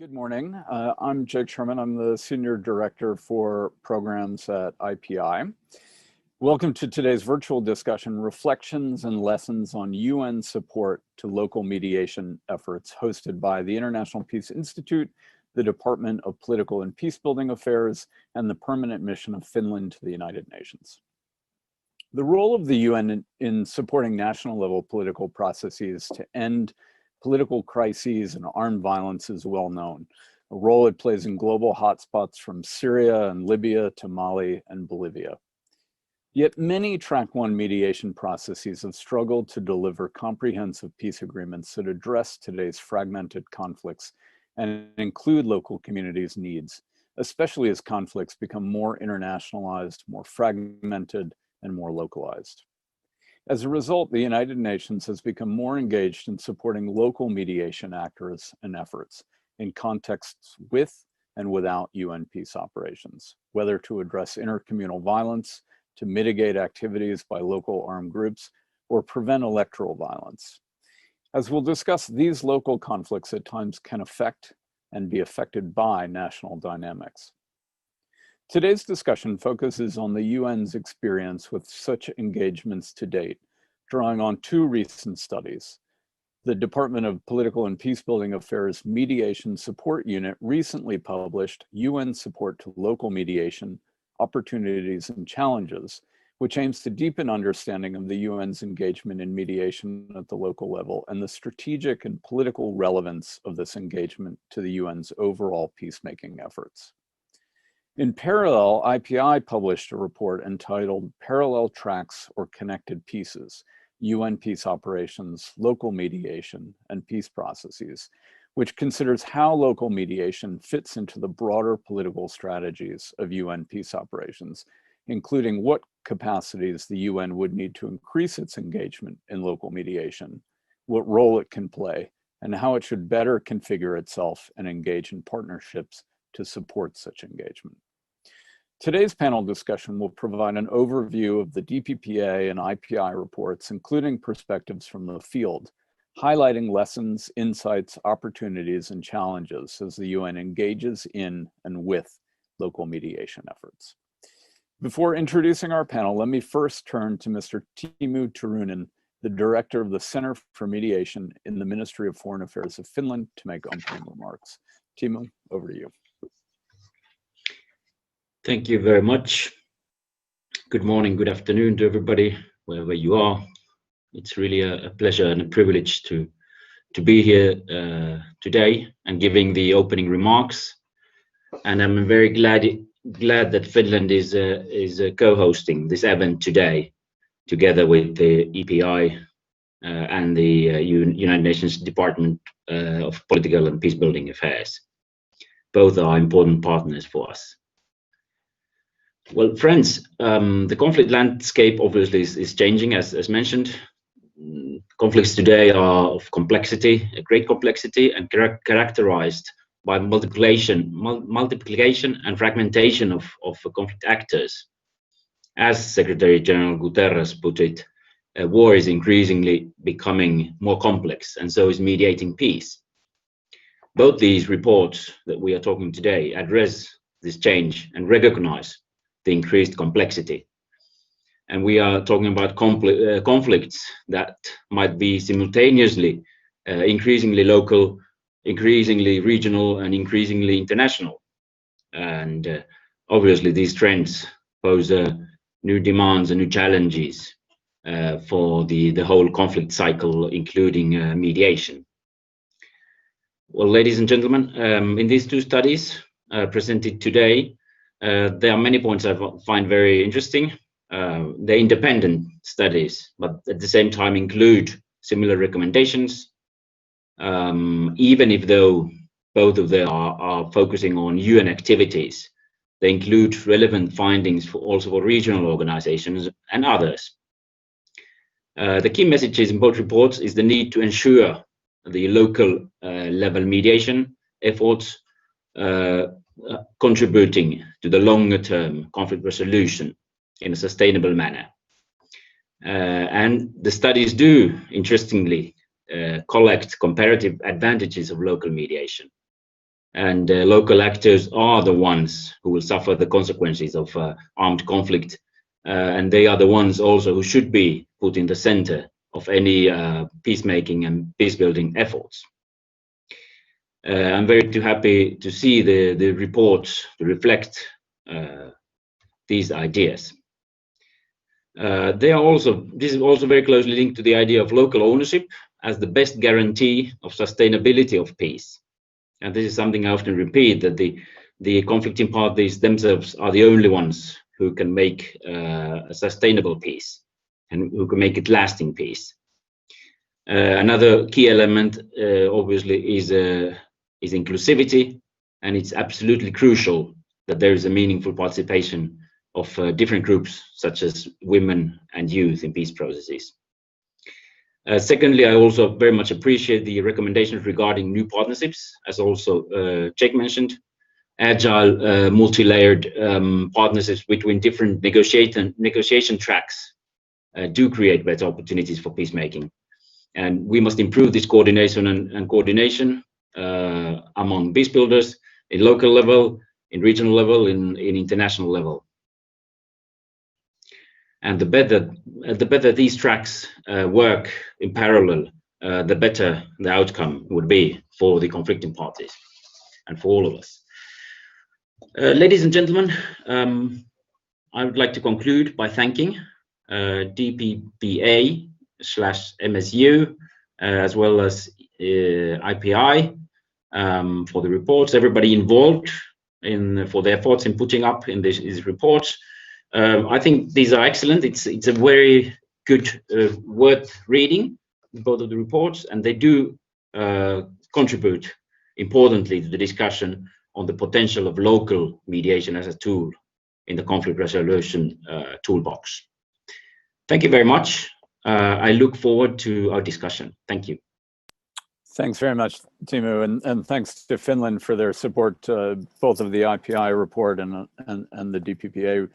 Good morning. I'm Jake Sherman. I'm the Senior Director for Programs at IPI. Welcome to today's virtual discussion, Reflections and Lessons on UN Support to Local Mediation Efforts, hosted by the International Peace Institute, the Department of Political and Peacebuilding Affairs, and the Permanent Mission of Finland to the United Nations. The role of the UN in supporting national level political processes to end political crises and armed violence is well known, a role it plays in global hotspots from Syria and Libya to Mali and Bolivia. Yet many Track 1 mediation processes have struggled to deliver comprehensive peace agreements that address today's fragmented conflicts and include local communities' needs, especially as conflicts become more internationalized, more fragmented, and more localized. As a result, the United Nations has become more engaged in supporting local mediation actors and efforts in contexts with and without UN peace operations, whether to address intercommunal violence, to mitigate activities by local armed groups, or prevent electoral violence. As we'll discuss, these local conflicts at times can affect and be affected by national dynamics. Today's discussion focuses on the UN's experience with such engagements to date, drawing on two recent studies. The Department of Political and Peacebuilding Affairs Mediation Support Unit recently published UN Support to Local Mediation, Opportunities and Challenges, which aims to deepen understanding of the UN's engagement in mediation at the local level and the strategic and political relevance of this engagement to the UN's overall peacemaking efforts. In parallel, IPI published a report entitled Parallel Tracks or Connected Pieces, UN Peace Operations, Local Mediation, and Peace Processes, which considers how local mediation fits into the broader political strategies of UN peace operations, including what capacities the UN would need to increase its engagement in local mediation, what role it can play, and how it should better configure itself and engage in partnerships to support such engagement. Today's panel discussion will provide an overview of the DPPA and IPI reports, including perspectives from the field, highlighting lessons, insights, opportunities, and challenges as the UN engages in and with local mediation efforts. Before introducing our panel, let me first turn to Mr. Timo Turunen, the Director of the Center for Mediation in the Ministry of Foreign Affairs of Finland, to make opening remarks. Timo, over to you. Thank you very much. Good morning, good afternoon to everybody, wherever you are. It's really a pleasure and a privilege to be here today and giving the opening remarks. And I'm very glad that Finland is co-hosting this event today, together with the IPI and the United Nations Department of Political and Peacebuilding Affairs. Both are important partners for us. Well, friends, the conflict landscape obviously is changing, as mentioned. Conflicts today are of complexity, a great complexity, and characterized by multiplication and fragmentation of conflict actors. As Secretary General Guterres put it, war is increasingly becoming more complex, and so is mediating peace. Both these reports that we are talking today address this change and recognize the increased complexity. And we are talking about conflicts that might be simultaneously increasingly local, increasingly regional, and increasingly international. And obviously these trends pose new demands and new challenges for the whole conflict cycle, including mediation. Well, ladies and gentlemen, in these two studies presented today, there are many points I find very interesting. They're independent studies, but at the same time include similar recommendations, even if though both of them are focusing on UN activities. They include relevant findings also for regional organizations and others. The key messages in both reports is the need to ensure the local level mediation efforts contributing to the longer term conflict resolution in a sustainable manner. And the studies do, interestingly, collect comparative advantages of local mediation. and local actors are the ones who will suffer the consequences of armed conflict, and they are the ones also who should be put in the center of any peacemaking and peacebuilding efforts. I'm very happy to see the report to reflect these ideas. This is also very closely linked to the idea of local ownership as the best guarantee of sustainability of peace. And this is something I often repeat, that the conflicting parties themselves are the only ones who can make a sustainable peace and who can make it lasting peace. Another key element, obviously, is inclusivity, and it's absolutely crucial that there is a meaningful participation of different groups, such as women and youth, in peace processes. Secondly, I also very much appreciate the recommendations regarding new partnerships, as also Jake mentioned. Agile, multi-layered partnerships between different negotiation tracks do create better opportunities for peacemaking. And we must improve this coordination and coordination among peace builders in local level, in regional level, in international level. And the better these tracks work in parallel, the better the outcome would be for the conflicting parties and for all of us. Ladies and gentlemen, I would like to conclude by thanking DPPA/MSU as well as IPI for the reports, everybody involved for the efforts in putting up in these reports. I think these are excellent. It's a very good, worth reading, both of the reports, and they do contribute importantly to the discussion on the potential of local mediation as a tool in the conflict resolution toolbox. Thank you very much. I look forward to our discussion. Thank you. Thanks very much, Timo, and thanks to Finland for their support, both of the IPI report and the DPPA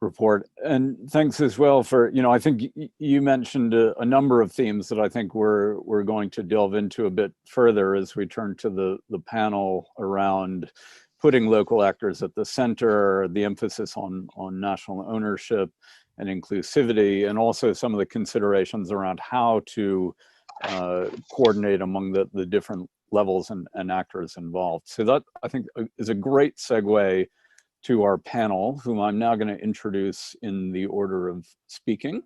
report. And thanks as well for, I think you mentioned a number of themes that I think we're going to delve into a bit further as we turn to the panel around putting local actors at the center, the emphasis on national ownership and inclusivity, and also some of the considerations around how to coordinate among the different levels and actors involved. So that, I think, is a great segue to our panel, whom I'm now going to introduce in the order of speaking.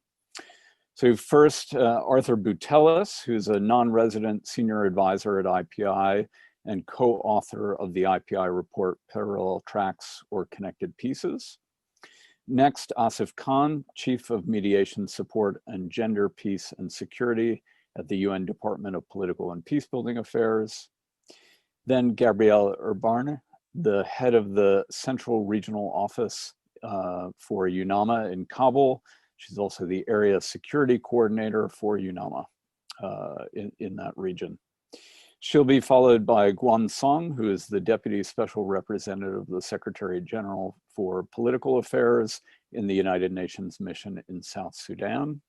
So first, Arthur Boutelis, who's a non-resident senior advisor at IPI and co-author of the IPI report, Parallel Tracks or Connected Pieces. Next, Asif Khan, Chief of Mediation Support and Gender, Peace and Security at the UN Department of Political and Peacebuilding Affairs. Then Gabrielle Urbarne, the head of the Central Regional Office for UNAMA in Kabul. She's also the Area Security Coordinator for UNAMA in that region. She'll be followed by Guan Song, who is the Deputy Special Representative of the Secretary General for Political Affairs in the United Nations Mission in South Sudan.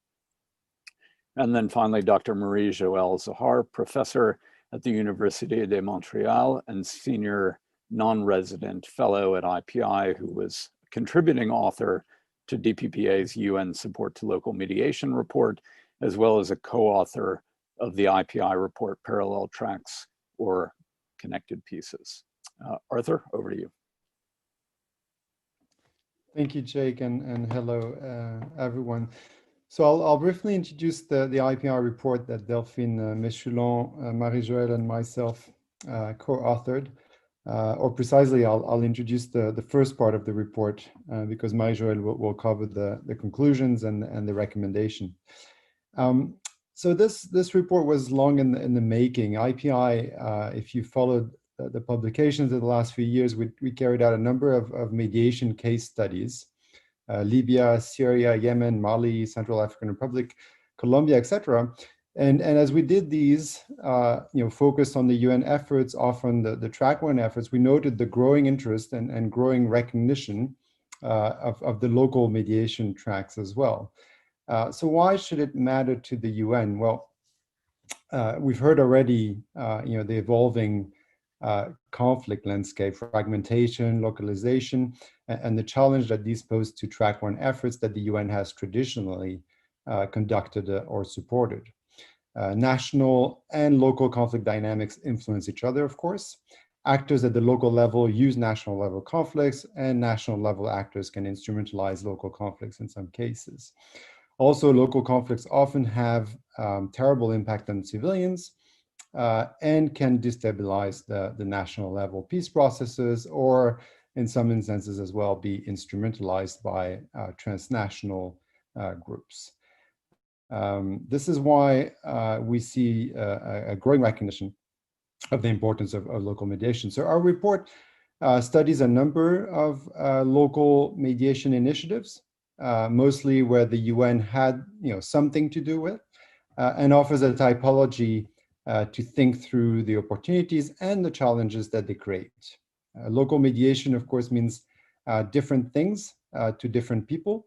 And then finally, Dr. Marie-Joëlle Zahar, Professor at the Université de Montréal and Senior non-resident fellow at IPI, who was contributing author to DPPA's UN Support to Local Mediation report, as well as a co-author of the IPI report, Parallel Tracks or Connected Pieces. Arthur, over to you. Thank you, Jake, and hello, everyone. So I'll briefly introduce the IPI report that Delphine Méchoulon, Marie-Joëlle, and myself co-authored. Or precisely, I'll introduce the first part of the report because Marie-Joëlle will cover the conclusions and the recommendation. So this report was long in the making. IPI, if you followed the publications of the last few years, we carried out a number of mediation case studies, Libya, Syria, Yemen, Mali, Central African Republic, Colombia, etc. And as we did these, focused on the UN efforts, often the track one efforts, we noted the growing interest and growing recognition of the local mediation tracks as well. So why should it matter to the UN? Well, we've heard already, the evolving conflict landscape, fragmentation, localization, and the challenge that these pose to track one efforts that the UN has traditionally conducted or supported. National and local conflict dynamics influence each other, of course. Actors at the local level use national level conflicts, and national level actors can instrumentalize local conflicts in some cases. Also, local conflicts often have terrible impact on civilians and can destabilize the national level peace processes, or in some instances as well be instrumentalized by transnational groups. This is why we see a growing recognition of the importance of local mediation. So our report studies a number of local mediation initiatives, mostly where the UN had something to do with, and offers a typology to think through the opportunities and the challenges that they create. Local mediation, of course, means different things to different people.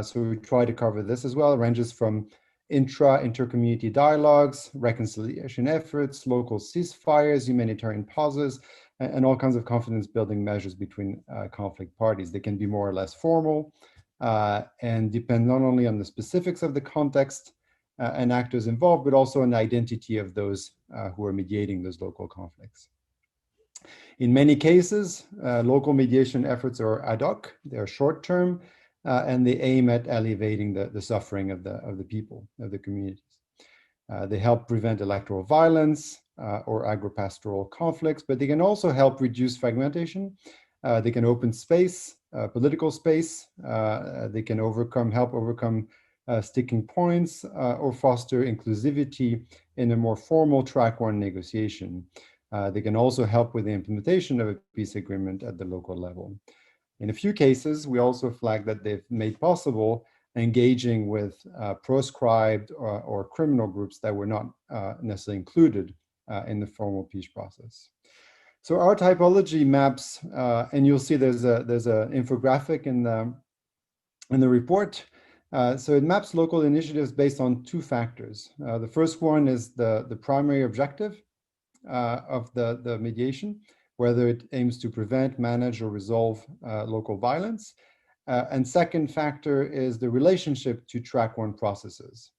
So we try to cover this as well. It ranges from inter-community dialogues, reconciliation efforts, local ceasefires, humanitarian pauses, and all kinds of confidence building measures between conflict parties. They can be more or less formal and depend not only on the specifics of the context and actors involved, but also on the identity of those who are mediating those local conflicts. In many cases, local mediation efforts are ad hoc, they're short-term, and they aim at alleviating the suffering of the people, of the communities. They help prevent electoral violence or agropastoral conflicts, but they can also help reduce fragmentation. They can open space, political space. They can help overcome sticking points or foster inclusivity in a more formal track one negotiation. They can also help with the implementation of a peace agreement at the local level. In a few cases, we also flag that they've made possible engaging with proscribed or criminal groups that were not necessarily included in the formal peace process. So our typology maps, and you'll see there's an infographic in the report. So it maps local initiatives based on two factors. The first one is the primary objective of the mediation, whether it aims to prevent, manage, or resolve local violence. And second factor is the relationship to track one processes.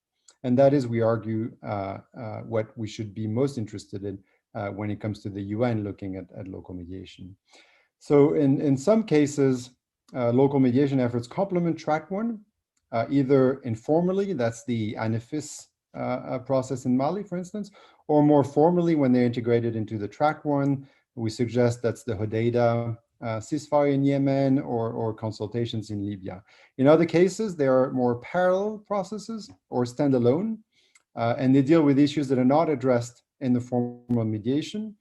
And that is, we argue, what we should be most interested in when it comes to the UN looking at local mediation. So in some cases, local mediation efforts complement track one, either informally, that's the ANIFIS process in Mali, for instance, or more formally when they're integrated into the track one. We suggest that's the Hodeidah ceasefire in Yemen or consultations in Libya. In other cases, there are more parallel processes or standalone, and they deal with issues that are not addressed in the formal mediation,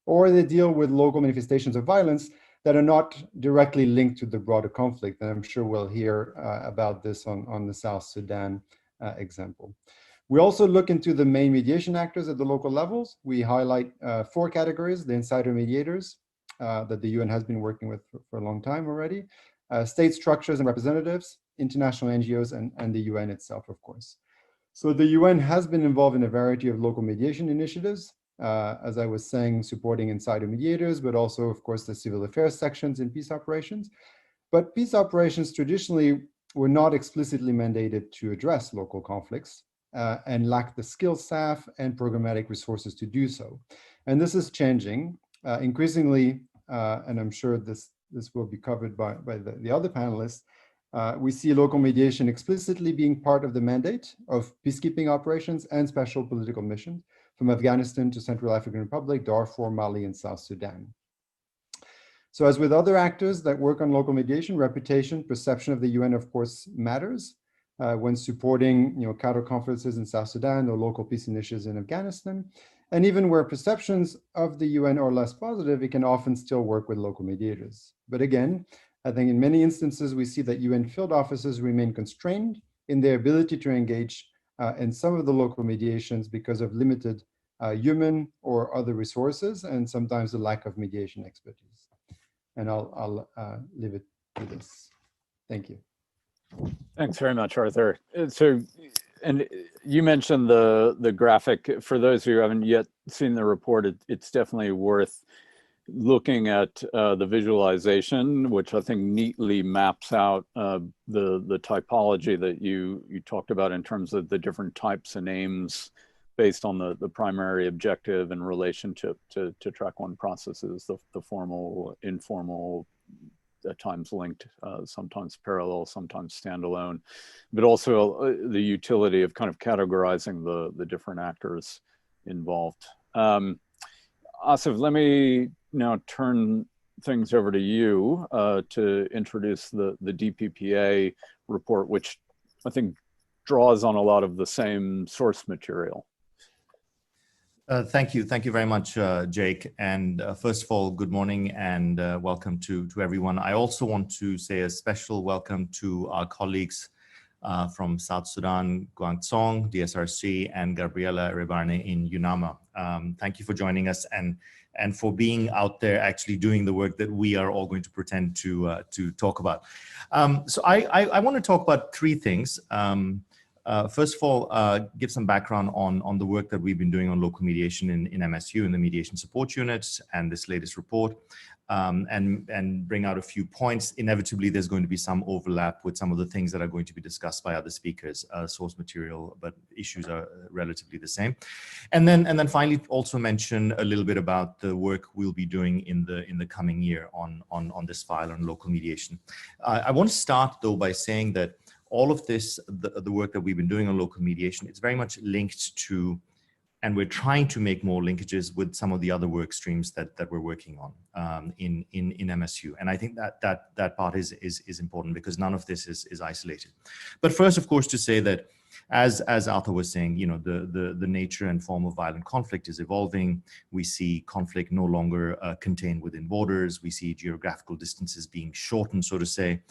or they deal with local manifestations of violence that are not directly linked to the broader conflict. And I'm sure we'll hear about this on the South Sudan example. We also look into the main mediation actors at the local levels. We highlight 4 categories: the insider mediators that the UN has been working with for a long time already, state structures and representatives, international NGOs, and the UN itself, of course. So the UN has been involved in a variety of local mediation initiatives, as I was saying, supporting insider mediators, but also, of course, the civil affairs sections in peace operations. But peace operations traditionally were not explicitly mandated to address local conflicts, and lack the skill staff and programmatic resources to do so. And this is changing increasingly, and I'm sure this will be covered by the other panelists. We see local mediation explicitly being part of the mandate of peacekeeping operations and special political missions from Afghanistan to Central African Republic, Darfur, Mali, and South Sudan. So as with other actors that work on local mediation, reputation, perception of the UN, of course, matters. When supporting counter conferences in South Sudan or local peace initiatives in Afghanistan. And even where perceptions of the UN are less positive, it can often still work with local mediators. But again, I think in many instances, we see that UN field offices remain constrained in their ability to engage in some of the local mediations because of limited human or other resources, and sometimes the lack of mediation expertise. And I'll leave it to this. Thank you. Thanks very much, Arthur. So And you mentioned the graphic. For those who haven't yet seen the report, it's definitely worth looking at the visualization, which I think neatly maps out the typology that you talked about in terms of the different types and aims based on the primary objective in relationship to track one processes, the formal, informal, at times linked, sometimes parallel, sometimes standalone, but also the utility of kind of categorizing the different actors involved. Asif, let me now turn things over to you to introduce the DPPA report, which I think draws on a lot of the same source material. Thank you very much, Jake. And first of all, good morning and welcome to everyone. I also want to say a special welcome to our colleagues from South Sudan, Guangdong, DSRC, and Gabriela Rebarne in UNAMA. Thank you for joining us and for being out there actually doing the work that we are all going to pretend to talk about. So I want to talk about three things. First of all, give some background on the work that we've been doing on local mediation in MSU, in the mediation support units, and this latest report, and bring out a few points. Inevitably, there's going to be some overlap with some of the things that are going to be discussed by other speakers, source material, but issues are relatively the same. And then finally, also mention a little bit about the work we'll be doing in the coming year on this file on local mediation. I want to start though by saying that all of this, the work that we've been doing on local mediation, it's very much linked to, and we're trying to make more linkages with some of the other work streams that we're working on in MSU. And I think that part is important because none of this is isolated. But first, of course, to say that as Arthur was saying, you know, the nature and form of violent conflict is evolving. We see conflict no longer contained within borders. We see geographical distances being shortened, so to say.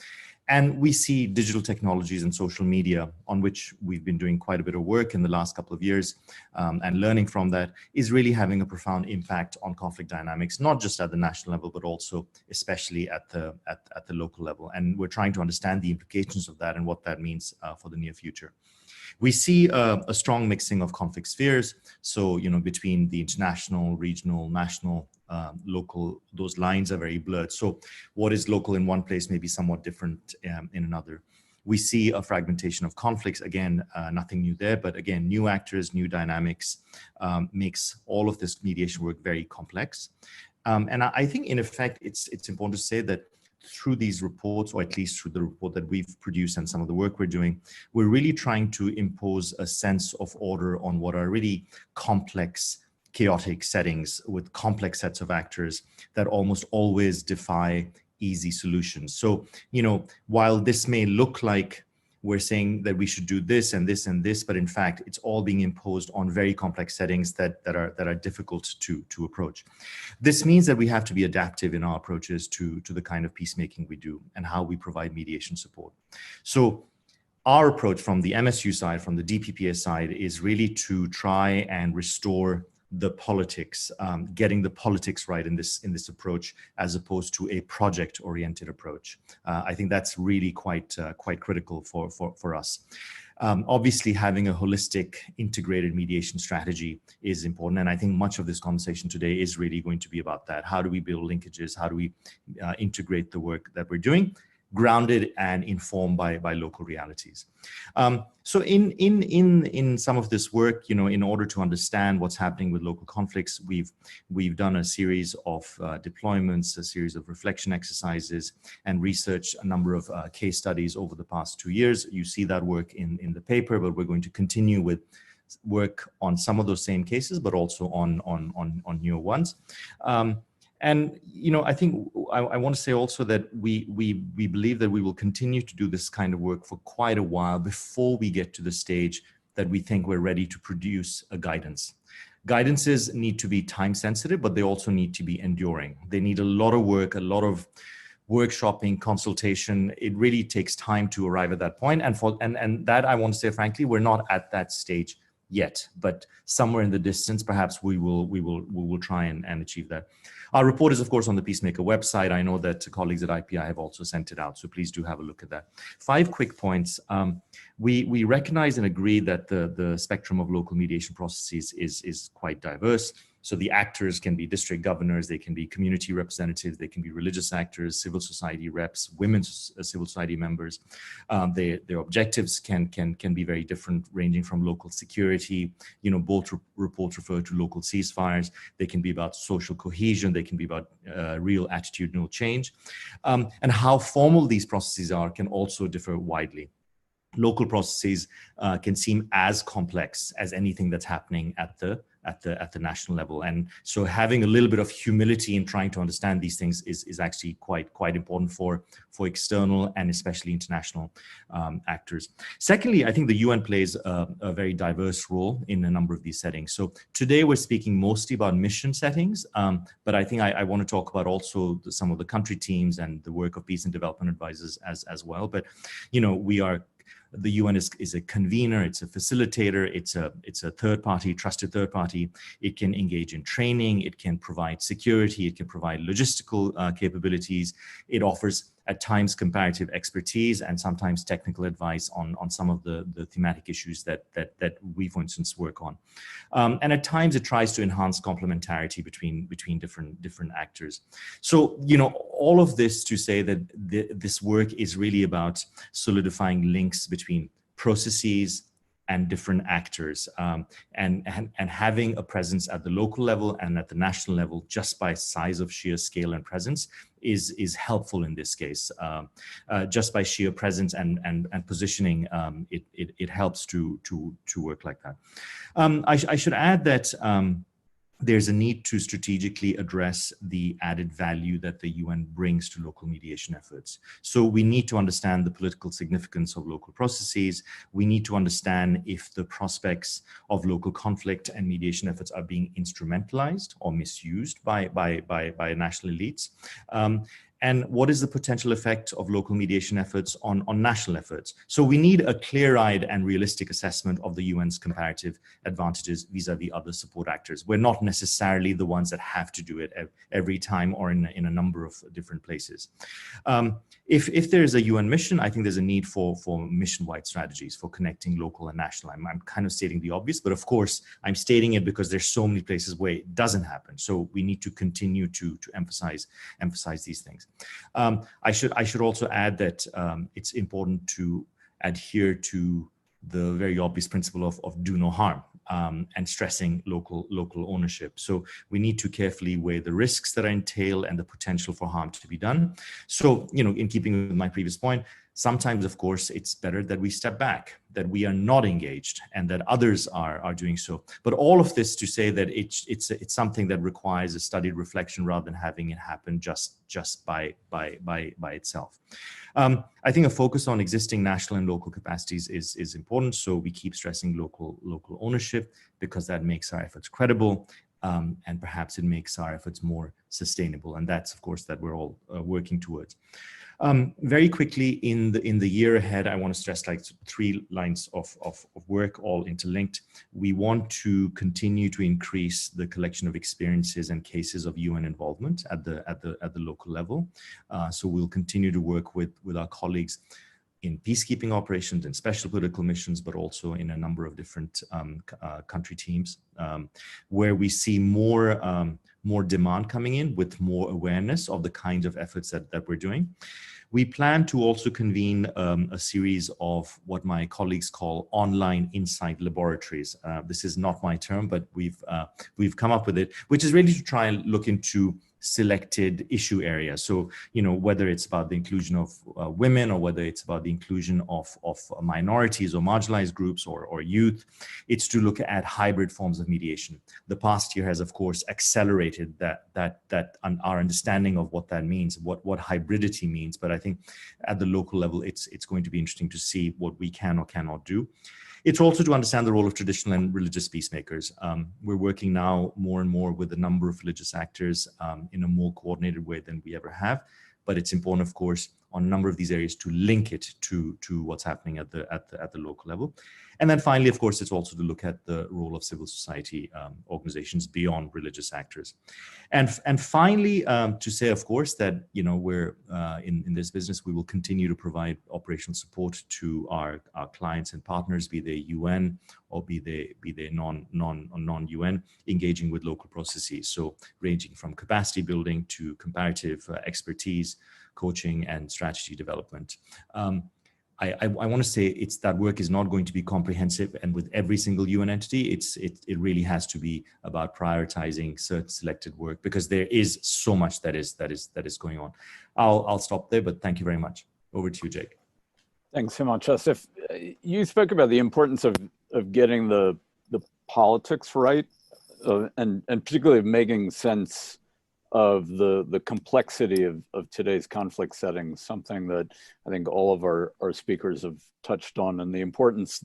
And we see digital technologies and social media, on which we've been doing quite a bit of work in the last couple of years, and learning from that is really having a profound impact on conflict dynamics, not just at the national level, but also especially at the local level. And we're trying to understand the implications of that and what that means for the near future. We see a strong mixing of conflict spheres. So, you know, between the international, regional, national, local, those lines are very blurred. So what is local in one place may be somewhat different in another. We see a fragmentation of conflicts. Again, nothing new there, but again, new actors, new dynamics makes all of this mediation work very complex. And I think in effect, it's important to say that through these reports, or at least through the report that we've produced and some of the work we're doing, we're really trying to impose a sense of order on what are really complex, chaotic settings with complex sets of actors that almost always defy easy solutions. So, you know, while this may look like we're saying that we should do this and this and this, but in fact, it's all being imposed on very complex settings that are difficult to approach. This means that we have to be adaptive in our approaches to the kind of peacemaking we do and how we provide mediation support. So our approach from the MSU side, from the DPPA side, is really to try and restore the politics, getting the politics right in this approach, as opposed to a project-oriented approach. I think that's really quite critical for us. Obviously, having a holistic, integrated mediation strategy is important, and I think much of this conversation today is really going to be about that. How do we build linkages? How do we integrate the work that we're doing, grounded and informed by local realities? So in some of this work, you know, in order to understand what's happening with local conflicts, we've done a series of deployments, a series of reflection exercises, and researched a number of case studies over the past 2 years. You see that work in the paper, but we're going to continue with work on some of those same cases, but also on newer ones. And, you know, I think I want to say also that we believe that we will continue to do this kind of work for quite a while before we get to the stage that we think we're ready to produce a guidance. Guidances need to be time sensitive, but they also need to be enduring. They need a lot of work, a lot of workshopping, consultation. It really takes time to arrive at that point. And that, I want to say, frankly, we're not at that stage yet, but somewhere in the distance, perhaps we will try and achieve that. Our report is, of course, on the Peacemaker website. I know that colleagues at IPI have also sent it out, so please do have a look at that. 5 quick points. We recognize and agree that the spectrum of local mediation processes is quite diverse. So the actors can be district governors, they can be community representatives, they can be religious actors, civil society reps, women's civil society members. Their objectives can be very different, ranging from local security. Both reports refer to local ceasefires. They can be about social cohesion. They can be about real attitudinal change. And how formal these processes are can also differ widely. Local processes can seem as complex as anything that's happening at the national level, and so having a little bit of humility in trying to understand these things is actually quite important for external and especially international actors. Secondly, I think the UN plays a very diverse role in a number of these settings. So today we're speaking mostly about mission settings, but I think I want to talk about also some of the country teams and the work of peace and development advisors as well. But the UN is a convener, it's a facilitator, it's a third party, trusted third party. It can engage in training, it can provide security, it can provide logistical capabilities. It offers at times comparative expertise and sometimes technical advice on some of the thematic issues that we, for instance, work on. And at times it tries to enhance complementarity between different actors. So, all of this to say that this work is really about solidifying links between processes and different actors, and having a presence at the local level and at the national level just by size of sheer scale and presence is helpful in this case. Just by sheer presence and positioning, it helps to work like that. I should add that there's a need to strategically address the added value that the UN brings to local mediation efforts. So we need to understand the political significance of local processes. We need to understand if the prospects of local conflict and mediation efforts are being instrumentalized or misused by national elites. And what is the potential effect of local mediation efforts on national efforts? So we need a clear-eyed and realistic assessment of the UN's comparative advantages vis-a-vis other support actors. We're not necessarily the ones that have to do it every time or in a number of different places. If there is a UN mission, I think there's a need for mission-wide strategies for connecting local and national. I'm kind of stating the obvious, but of course, I'm stating it because there's so many places where it doesn't happen. So we need to continue to emphasize these things. I should also add that it's important to adhere to the very obvious principle of do no harm, and stressing local ownership. So we need to carefully weigh the risks that are entailed and the potential for harm to be done. So, in keeping with my previous point, sometimes, of course, it's better that we step back, that we are not engaged, and that others are doing so. But all of this to say that it's something that requires a studied reflection rather than having it happen just by itself. I think a focus on existing national and local capacities is important. So we keep stressing local ownership because that makes our efforts credible. And perhaps it makes our efforts more sustainable. And that's, of course, that we're all working towards. Very quickly, in the year ahead, I want to stress like 3 lines of work, all interlinked. We want to continue to increase the collection of experiences and cases of UN involvement at the local level. So we'll continue to work with our colleagues in peacekeeping operations and special political missions, but also in a number of different country teams, where we see more demand coming in with more awareness of the kinds of efforts that we're doing. We plan to also convene a series of what my colleagues call online insight laboratories. This is not my term, but we've come up with it, which is really to try and look into selected issue areas. So, whether it's about the inclusion of women, or whether it's about the inclusion of minorities or marginalized groups or youth, it's to look at hybrid forms of mediation. The past year has, of course, accelerated that our understanding of what that means, what hybridity means. But I think at the local level, it's going to be interesting to see what we can or cannot do. It's also to understand the role of traditional and religious peacemakers. We're working now more and more with a number of religious actors in a more coordinated way than we ever have. But it's important, of course, on a number of these areas to link it to what's happening at the local level. And then finally, of course, it's also to look at the role of civil society organizations beyond religious actors. And finally, to say, of course, that we're in this business, we will continue to provide operational support to our clients and partners, be they UN or be they non-UN, engaging with local processes. So ranging from capacity building to comparative expertise, coaching, and strategy development. I want to say that work is not going to be comprehensive, and with every single UN entity, it really has to be about prioritizing certain selected work, because there is so much that is going on. I'll stop there, but thank you very much. Over to you, Jake. Thanks so much, Asif. You spoke about the importance of getting the politics right, and particularly of making sense of the complexity of today's conflict settings, something that I think all of our speakers have touched on, and the importance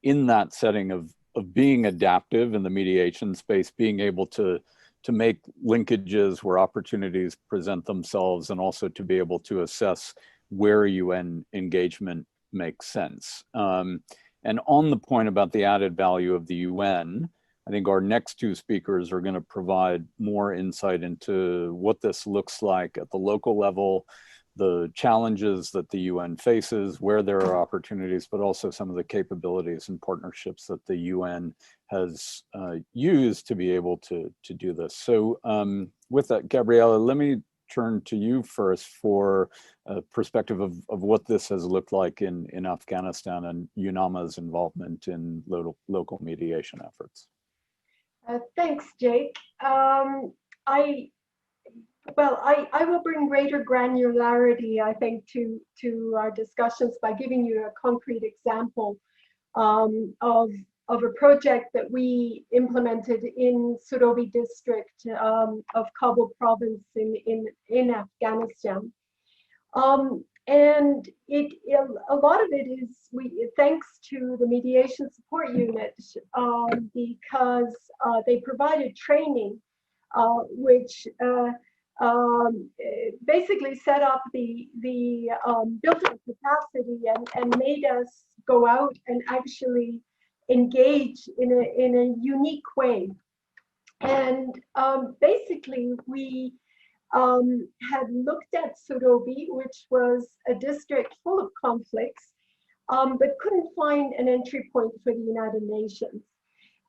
in that setting of being adaptive in the mediation space, being able to make linkages where opportunities present themselves, and also to be able to assess where UN engagement makes sense. And on the point about the added value of the UN, I think our next two speakers are going to provide more insight into what this looks like at the local level, the challenges that the UN faces, where there are opportunities, but also some of the capabilities and partnerships that the UN has used to be able to do this. So with that, Gabriela, let me turn to you first for a perspective of what this has looked like in Afghanistan and UNAMA's involvement in local mediation efforts. Thanks, Jake. I will bring greater granularity, I think, to our discussions by giving you a concrete example of a project that we implemented in Surobi district of Kabul province in Afghanistan. And a lot of it is thanks to the mediation support unit, because they provided training, which basically set up the built-up capacity and made us go out and actually engage in a unique way. And basically we had looked at Surobi, which was a district full of conflicts, but couldn't find an entry point for the United Nations.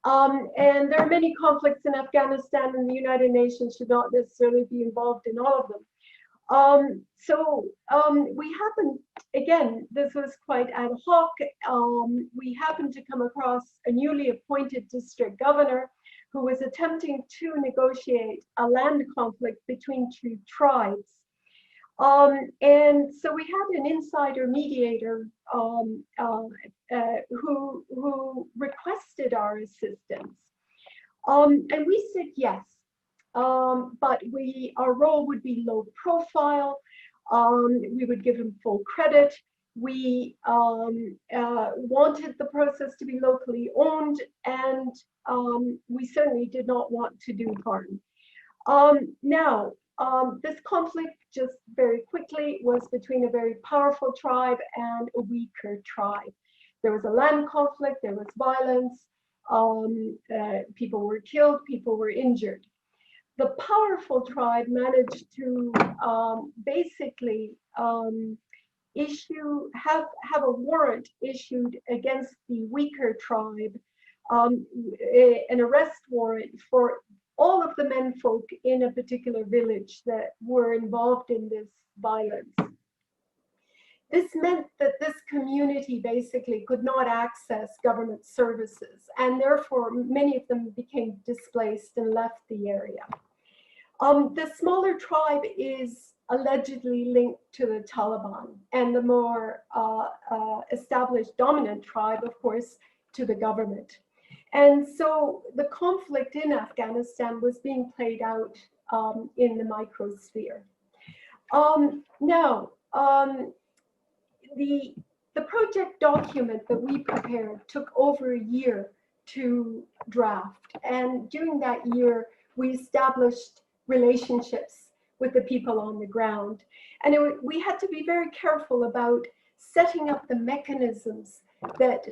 And there are many conflicts in Afghanistan, and the United Nations should not necessarily be involved in all of them. So we happened, again, this was quite ad hoc, we happened to come across a newly appointed district governor who was attempting to negotiate a land conflict between two tribes. And so we had an insider mediator who requested our assistance. And we said yes, but our role would be low profile. We would give him full credit. We wanted the process to be locally owned, and we certainly did not want to do harm. Now, this conflict, just very quickly, was between a very powerful tribe and a weaker tribe. There was a land conflict, there was violence, people were killed, people were injured. The powerful tribe managed to basically have a warrant issued against the weaker tribe, an arrest warrant for all of the menfolk in a particular village that were involved in this violence. This meant that this community basically could not access government services, and therefore many of them became displaced and left the area. The smaller tribe is allegedly linked to the Taliban, and the more established dominant tribe, of course, to the government. And so the conflict in Afghanistan was being played out in the microsphere. Now, the project document that we prepared took over a year to draft. And during that year, we established relationships with the people on the ground. And we had to be very careful about setting up the mechanisms that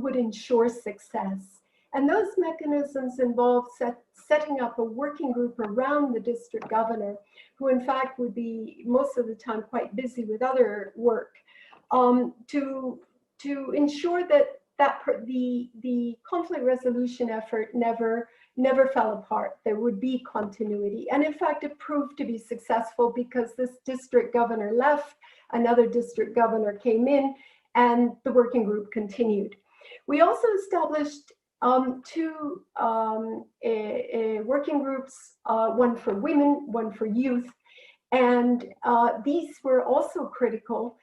would ensure success. And those mechanisms involve setting up a working group around the district governor, who in fact would be most of the time quite busy with other work, to ensure that the conflict resolution effort never fell apart. There would be continuity. And in fact, it proved to be successful because this district governor left, another district governor came in, and the working group continued. We also established two working groups, one for women, one for youth. And these were also critical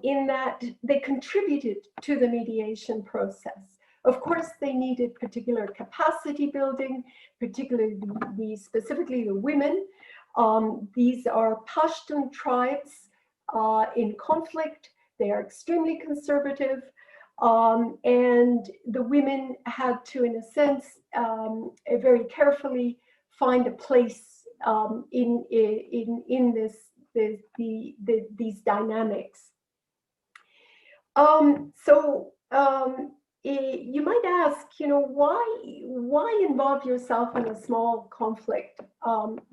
in that they contributed to the mediation process. Of course, they needed particular capacity building, particularly specifically the women. These are Pashtun tribes in conflict. They are extremely conservative. And the women had to, in a sense, very carefully find a place in these dynamics. You might ask, why involve yourself in a small conflict,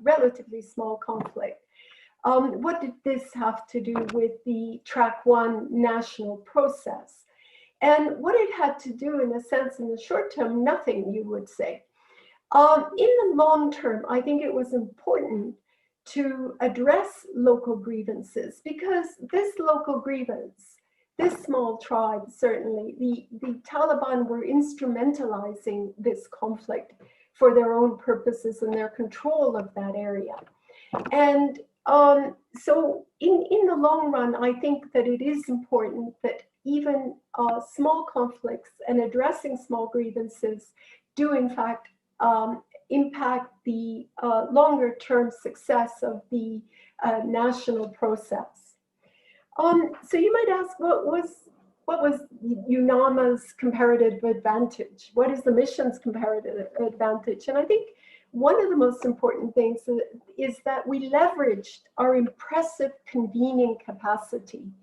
relatively small conflict? What did this have to do with the Track 1 national process? And what it had to do, in a sense, in the short term, nothing, you would say. In the long term, I think it was important to address local grievances, because this local grievance, this small tribe, certainly, the Taliban were instrumentalizing this conflict for their own purposes and their control of that area. And so in the long run, I think that it is important that even small conflicts and addressing small grievances do, in fact, impact the longer term success of the national process. So you might ask, what was UNAMA's comparative advantage? What is the mission's comparative advantage? And I think one of the most important things is that we leveraged our impressive convening capacity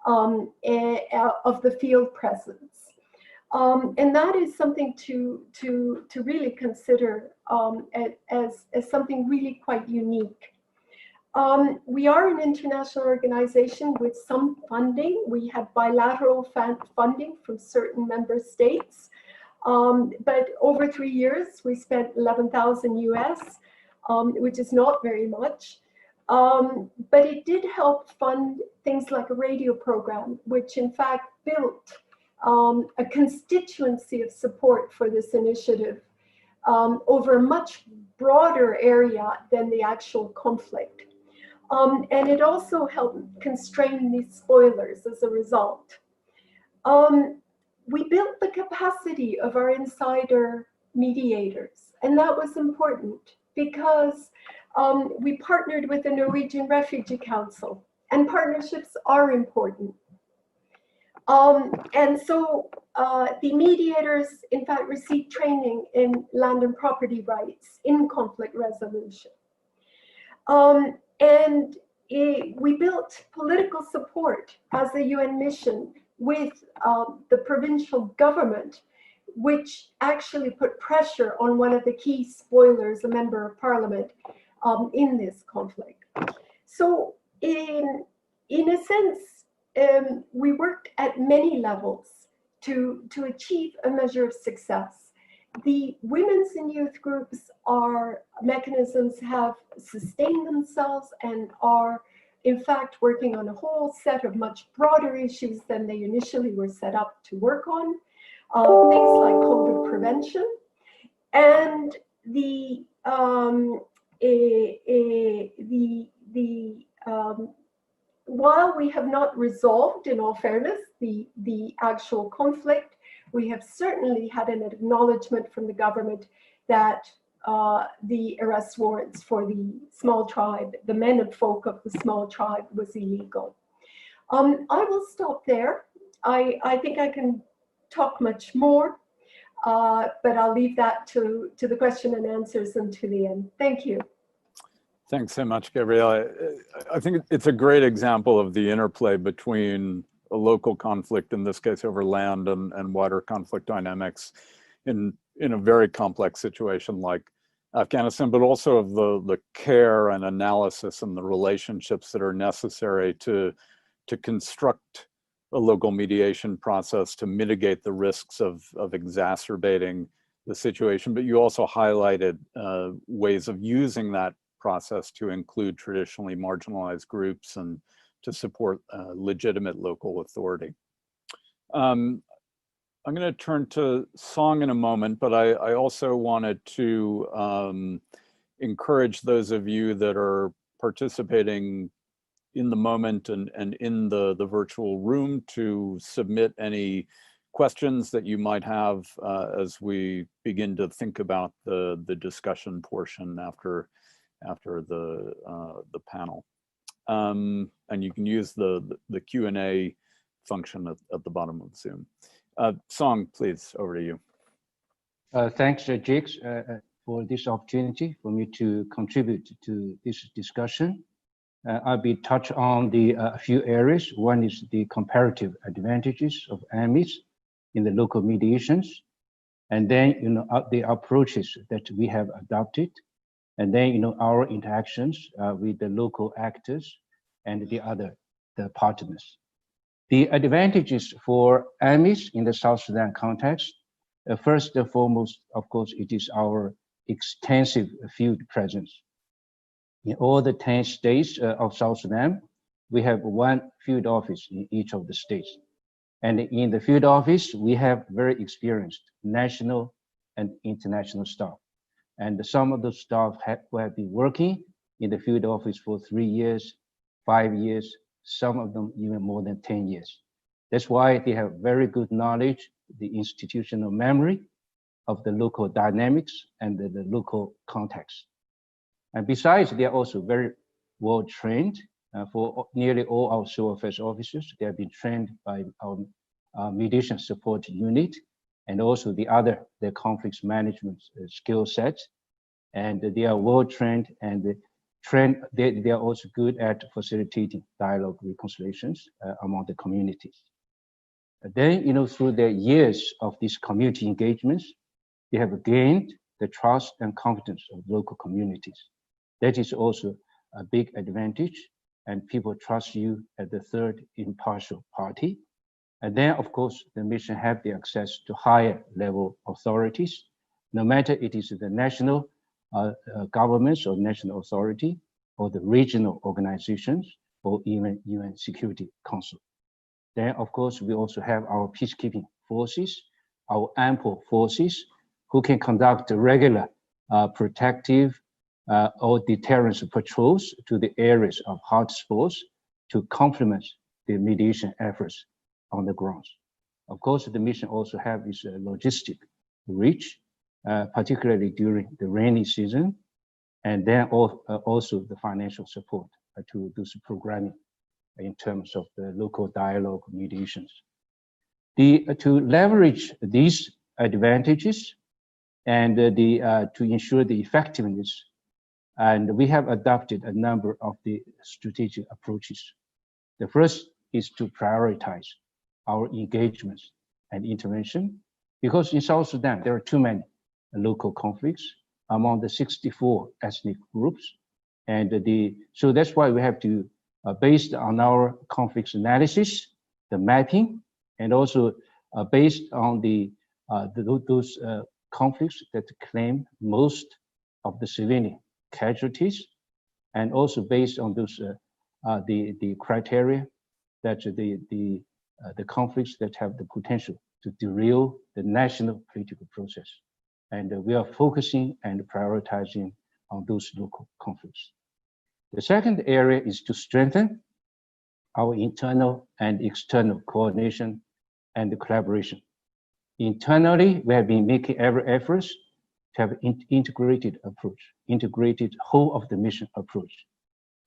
of the field presence. And that is something to really consider as something really quite unique. We are an international organization with some funding. We have bilateral funding from certain member states. But over 3 years, we spent 11,000 US, which is not very much. But it did help fund things like a radio program, which in fact built a constituency of support for this initiative over a much broader area than the actual conflict. And it also helped constrain these spoilers as a result. We built the capacity of our insider mediators, and that was important because we partnered with the Norwegian Refugee Council, and partnerships are important. And so the mediators, in fact, received training in land and property rights in conflict resolution. And we built political support as a UN mission with the provincial government, which actually put pressure on one of the key spoilers, a member of parliament, in this conflict. So in a sense, we worked at many levels to achieve a measure of success. The women's and youth groups mechanisms have sustained themselves and are in fact working on a whole set of much broader issues than they initially were set up to work on, things like COVID prevention. And while we have not resolved, in all fairness, the actual conflict, we have certainly had an acknowledgement from the government that the arrest warrants for the small tribe, the men and folk of the small tribe, was illegal. I will stop there. I think I can talk much more, but I'll leave that to the question and answers and to the end. Thank you. Thanks so much, Gabriela. I think it's a great example of the interplay between local conflict, in this case over land and wider conflict dynamics in a very complex situation like Afghanistan, but also of the care and analysis and the relationships that are necessary to construct a local mediation process to mitigate the risks of exacerbating the situation. But you also highlighted ways of using that process to include traditionally marginalized groups and to support legitimate local authority. I'm going to turn to Song in a moment, but I also wanted to encourage those of you that are participating in the moment and in the virtual room to submit any questions that you might have as we begin to think about the discussion portion after the panel. And you can use the Q&A function at the bottom of Zoom. Song, please, over to you. Thanks, Jake, for this opportunity for me to contribute to this discussion. I'll be touch on a few areas. One is the comparative advantages of AMIS in the local mediations, and then the approaches that we have adopted, and then our interactions with the local actors and the partners. The advantages for AMIS in the South Sudan context, first and foremost, of course, it is our extensive field presence. In all the 10 states of South Sudan, we have one field office in each of the states. And in the field office, we have very experienced national and international staff. And some of the staff who have been working in the field office for 3 years, 5 years, some of them even more than 10 years. That's why they have very good knowledge, the institutional memory of the local dynamics and the local context. And besides, they are also very well trained. For nearly all our civil affairs officers, they have been trained by our mediation support unit and also the conflicts management skill sets. And they are well trained and they are also good at facilitating dialogue reconciliations among the communities. Then, through the years of these community engagements, they have gained the trust and confidence of local communities. That is also a big advantage, and people trust you as the third impartial party. And then, of course, the mission have the access to higher level authorities, no matter it is the national governments or national authority, or the regional organizations, or even UN Security Council. Then, of course, we also have our peacekeeping forces, our ample forces, who can conduct regular protective or deterrence patrols to the areas of hotspots to complement the mediation efforts on the ground. Of course, the mission also have its logistic reach, particularly during the rainy season, and then also the financial support to do some programming in terms of the local dialogue mediations. To leverage these advantages and to ensure the effectiveness, and we have adopted a number of the strategic approaches. The first is to prioritize our engagements and intervention, because in South Sudan, there are too many local conflicts among the 64 ethnic groups. And so that's why we have to, based on our conflicts analysis, the mapping, and also based on those conflicts that claim most of the civilian casualties, and also based on those the criteria that the conflicts that have the potential to derail the national political process. And we are focusing and prioritizing on those local conflicts. The second area is to strengthen our internal and external coordination and collaboration. Internally, we have been making every effort to have an integrated approach, integrated whole of the mission approach.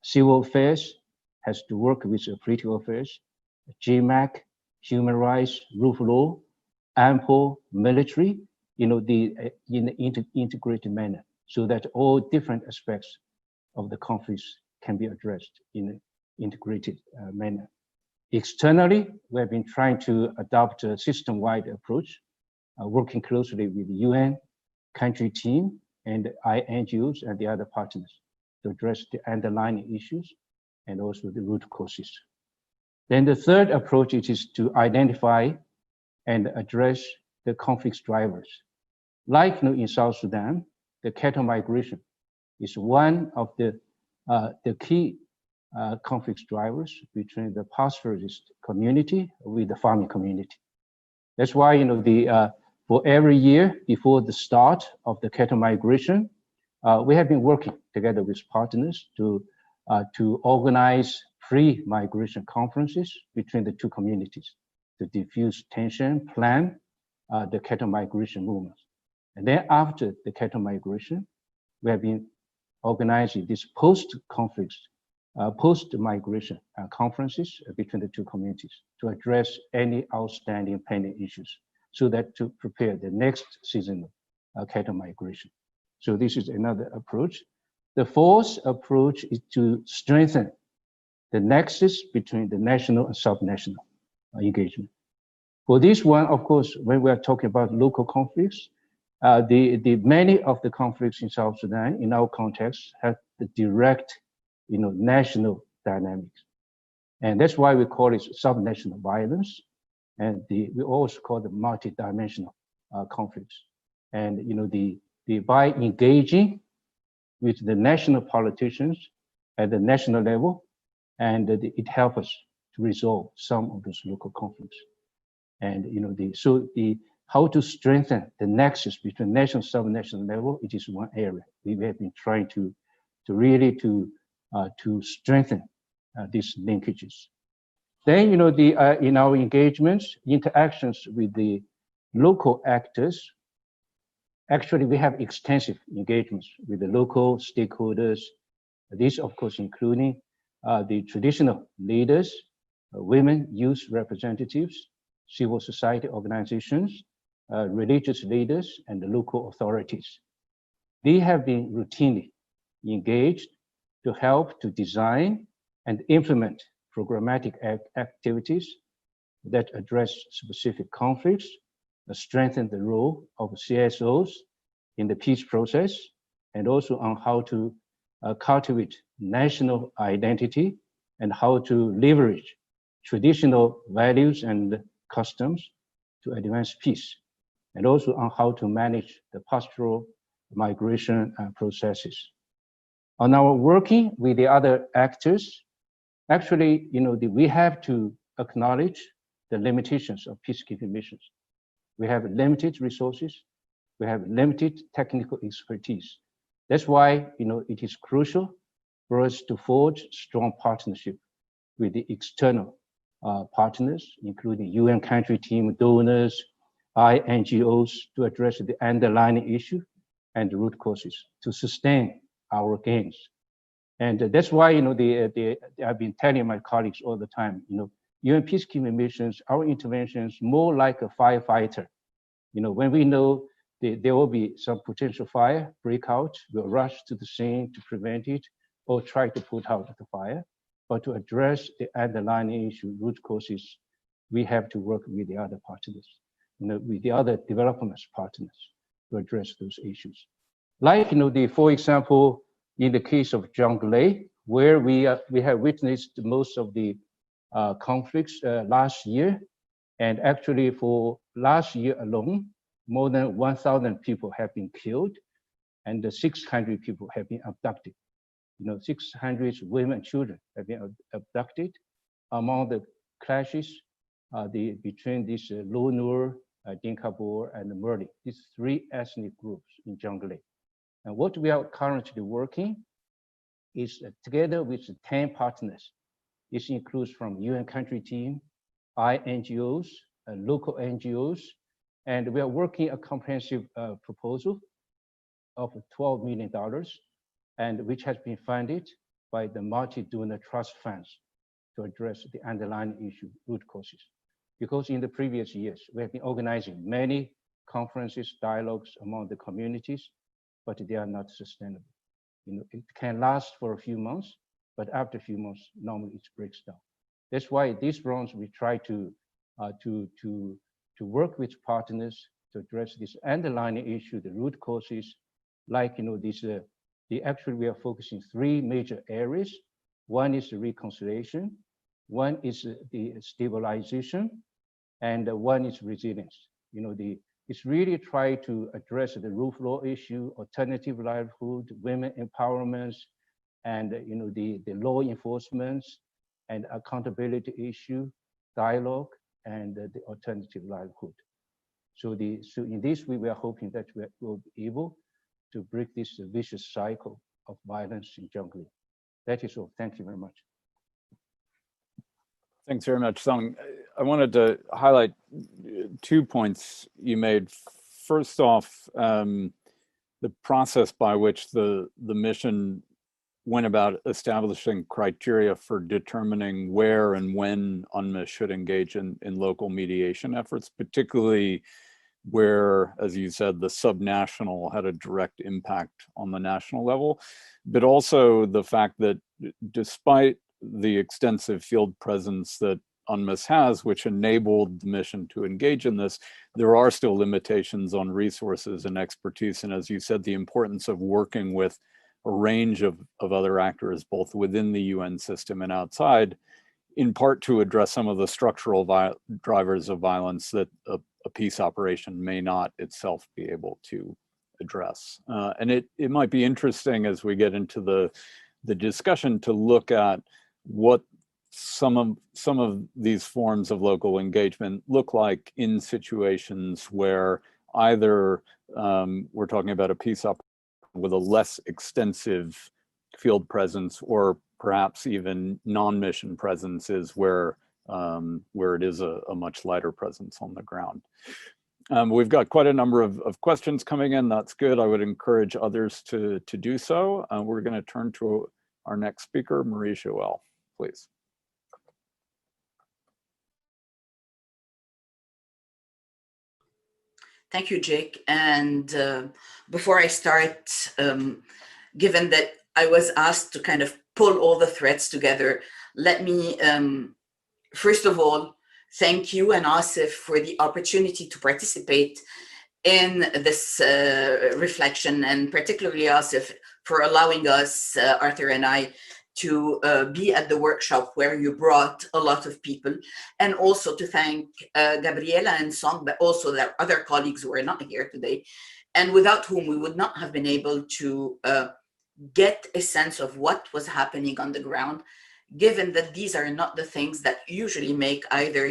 Civil affairs has to work with political affairs, GMAC, human rights, rule of law, ample military, in an integrated manner, so that all different aspects of the conflicts can be addressed in an integrated manner. Externally, we have been trying to adopt a system-wide approach, working closely with the UN, country team, and NGOs and the other partners to address the underlying issues and also the root causes. Then the third approach is to identify and address the conflict drivers. Like in South Sudan, the cattle migration is one of the key conflict drivers between the pastoralist community with the farming community. That's why for every year before the start of the cattle migration, we have been working together with partners to organize pre-migration conferences between the two communities to diffuse tension, plan the cattle migration movement. And then after the cattle migration, we have been organizing these post-conflict, post-migration conferences between the two communities to address any outstanding pending issues so that to prepare the next season of cattle migration. So this is another approach. The fourth approach is to strengthen the nexus between the national and subnational engagement. For this one, of course, when we are talking about local conflicts, many of the conflicts in South Sudan, in our context, have the direct, national dynamics, and that's why we call it subnational violence, and we also call them multidimensional conflicts. And by engaging with the national politicians at the national level, and it helps us to resolve some of those local conflicts. And how to strengthen the nexus between national and subnational level, it is one area we have been trying to really strengthen these linkages. Then in our engagements, interactions with the local actors, actually we have extensive engagements with the local stakeholders. These, of course, including the traditional leaders, women, youth representatives, civil society organizations, religious leaders, and the local authorities. They have been routinely engaged to help to design and implement programmatic activities that address specific conflicts, strengthen the role of CSOs in the peace process, and also on how to cultivate national identity and how to leverage traditional values and customs to advance peace, and also on how to manage the pastoral migration processes. On our working with the other actors, actually, we have to acknowledge the limitations of peacekeeping missions. We have limited resources, we have limited technical expertise. That's why, it is crucial for us to forge strong partnership with the external partners, including UN country team, donors, NGOs, to address the underlying issue and the root causes to sustain our gains. And that's why, I've been telling my colleagues all the time, UN peacekeeping missions, our interventions more like a firefighter. When we know there will be some potential fire breakout, we'll rush to the scene to prevent it or try to put out the fire. But to address the underlying issue, root causes, we have to work with the other partners, with the other development partners to address those issues. Like, for example, in the case of Jonglei, where we have witnessed most of the conflicts last year, and actually for last year alone, more than 1,000 people have been killed, and 600 people have been abducted. 600 women and children have been abducted among the clashes between these Low-Nur, Dinka Boer, and Merli, these three ethnic groups in Jonglei. And what we are currently working is together with 10 partners. This includes from UN country team, NGOs, local NGOs, and we are working a comprehensive proposal of $12 million, and which has been funded by the multi-donor trust funds to address the underlying issue, root causes. Because in the previous years, we have been organizing many conferences, dialogues among the communities, but they are not sustainable. It can last for a few months, but after a few months, normally it breaks down. That's why these rounds we try to work with partners to address this underlying issue, the root causes, like actually we are focusing 3 major areas. One is the reconciliation, one is the stabilization, and one is resilience. It's really try to address the rule of law issue, alternative livelihood, women empowerment, and the law enforcement and accountability issue, dialogue, and the alternative livelihood. So in this way, we are hoping that we will be able to break this vicious cycle of violence in jungle. That is all. Thank you very much. Thanks very much, Sung. I wanted to highlight 2 points you made. First off, the process by which the mission went about establishing criteria for determining where and when UNMISS should engage in local mediation efforts, particularly where, as you said, the subnational had a direct impact on the national level, but also the fact that despite the extensive field presence that UNMISS has, which enabled the mission to engage in this, there are still limitations on resources and expertise. And as you said, the importance of working with a range of other actors, both within the UN system and outside, in part to address some of the structural drivers of violence that a peace operation may not itself be able to address. And it might be interesting as we get into the discussion to look at what some of these forms of local engagement look like in situations where either we're talking about a peace operation with a less extensive field presence, or perhaps even non-mission presences where it is a much lighter presence on the ground. We've got quite a number of questions coming in. That's good. I would encourage others to do so. We're going to turn to our next speaker, Marie Joel, please. Thank you, Jake. And before I start, given that I was asked to kind of pull all the threads together, let me, first of all, thank you and Asif for the opportunity to participate in this reflection, and particularly Asif for allowing us, Arthur and I, to be at the workshop where you brought a lot of people, and also to thank Gabriela and Song, but also their other colleagues who are not here today, and without whom we would not have been able to get a sense of what was happening on the ground, given that these are not the things that usually make either,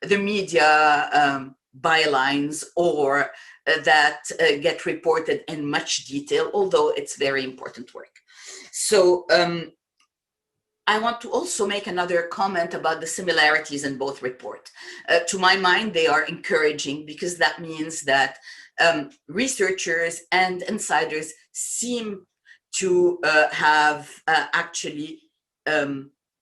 the media bylines or that get reported in much detail, although it's very important work. So I want to also make another comment about the similarities in both reports. To my mind, they are encouraging, because that means that researchers and insiders seem to have actually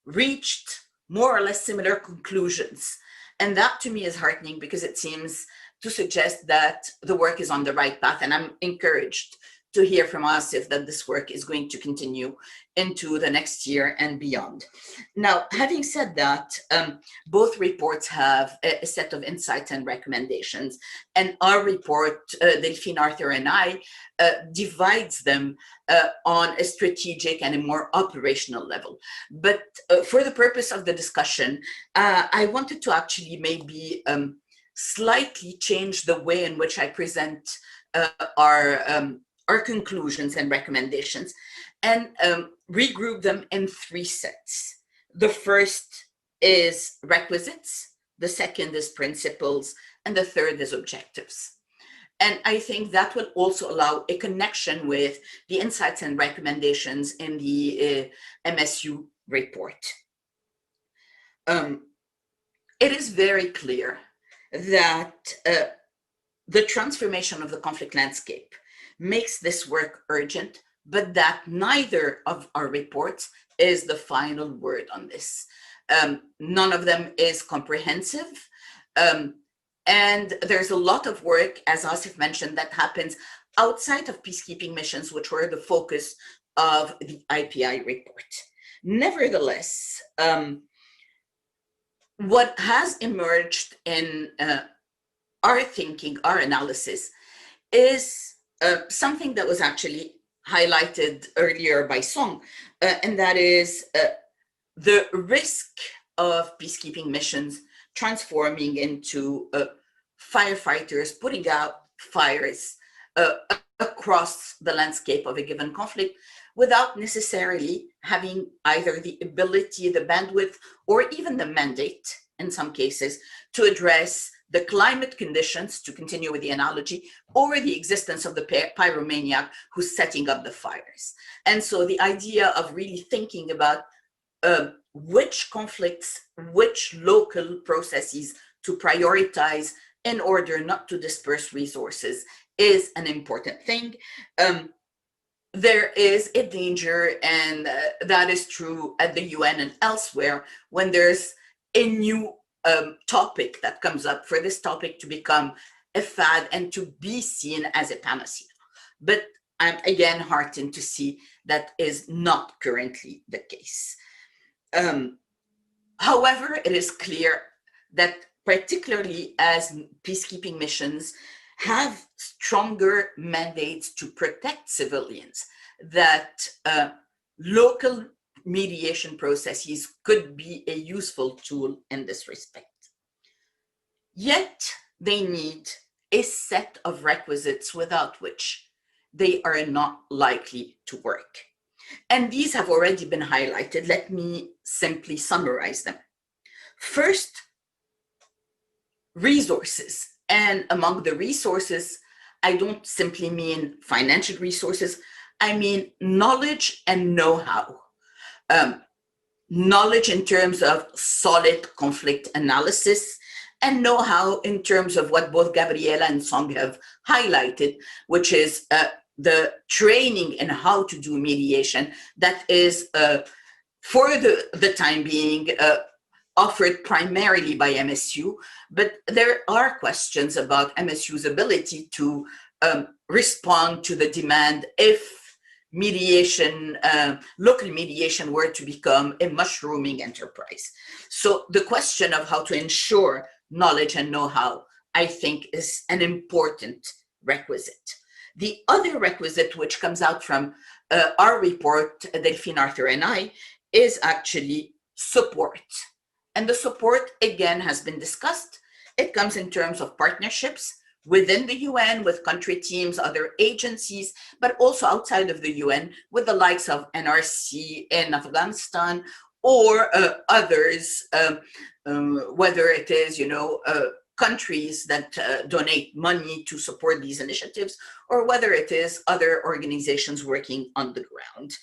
reached more or less similar conclusions. And that to me is heartening, because it seems to suggest that the work is on the right path. And I'm encouraged to hear from Asif that this work is going to continue into the next year and beyond. Now, having said that, both reports have a set of insights and recommendations. And our report, Delphine, Arthur, and I, divides them on a strategic and a more operational level. But for the purpose of the discussion, I wanted to actually maybe slightly change the way in which I present our conclusions and recommendations, and regroup them in 3 sets. The first is requisites, the second is principles, and the third is objectives. And I think that will also allow a connection with the insights and recommendations in the MSU report. It is very clear that the transformation of the conflict landscape makes this work urgent, but that neither of our reports is the final word on this. None of them is comprehensive. And there's a lot of work, as Asif mentioned, that happens outside of peacekeeping missions, which were the focus of the IPI report. Nevertheless, what has emerged in our thinking, our analysis, is something that was actually highlighted earlier by Song, and that is the risk of peacekeeping missions transforming into firefighters putting out fires across the landscape of a given conflict without necessarily having either the ability, the bandwidth, or even the mandate, in some cases, to address the climate conditions, to continue with the analogy, or the existence of the pyromaniac who's setting up the fires. And so the idea of really thinking about which conflicts, which local processes to prioritize in order not to disperse resources is an important thing. There is a danger, and that is true at the UN and elsewhere, when there's a new topic that comes up, for this topic to become a fad and to be seen as a panacea. But I'm again heartened to see that is not currently the case. However, it is clear that particularly as peacekeeping missions have stronger mandates to protect civilians, that local mediation processes could be a useful tool in this respect. Yet they need a set of requisites without which they are not likely to work. And these have already been highlighted. Let me simply summarize them. First, resources. And among the resources, I don't simply mean financial resources, I mean knowledge and know-how. Knowledge in terms of solid conflict analysis, and know-how in terms of what both Gabriela and Song have highlighted, which is the training in how to do mediation that is, for the time being, offered primarily by MSU, but there are questions about MSU's ability to respond to the demand if mediation, local mediation were to become a mushrooming enterprise. So the question of how to ensure knowledge and know-how, I think, is an important requisite. The other requisite, which comes out from our report, Delphine, Arthur, and I, is actually support. And the support, again, has been discussed. It comes in terms of partnerships within the UN, with country teams, other agencies, but also outside of the UN, with the likes of NRC in Afghanistan, or others, whether it is, countries that donate money to support these initiatives, or whether it is other organizations working on the ground.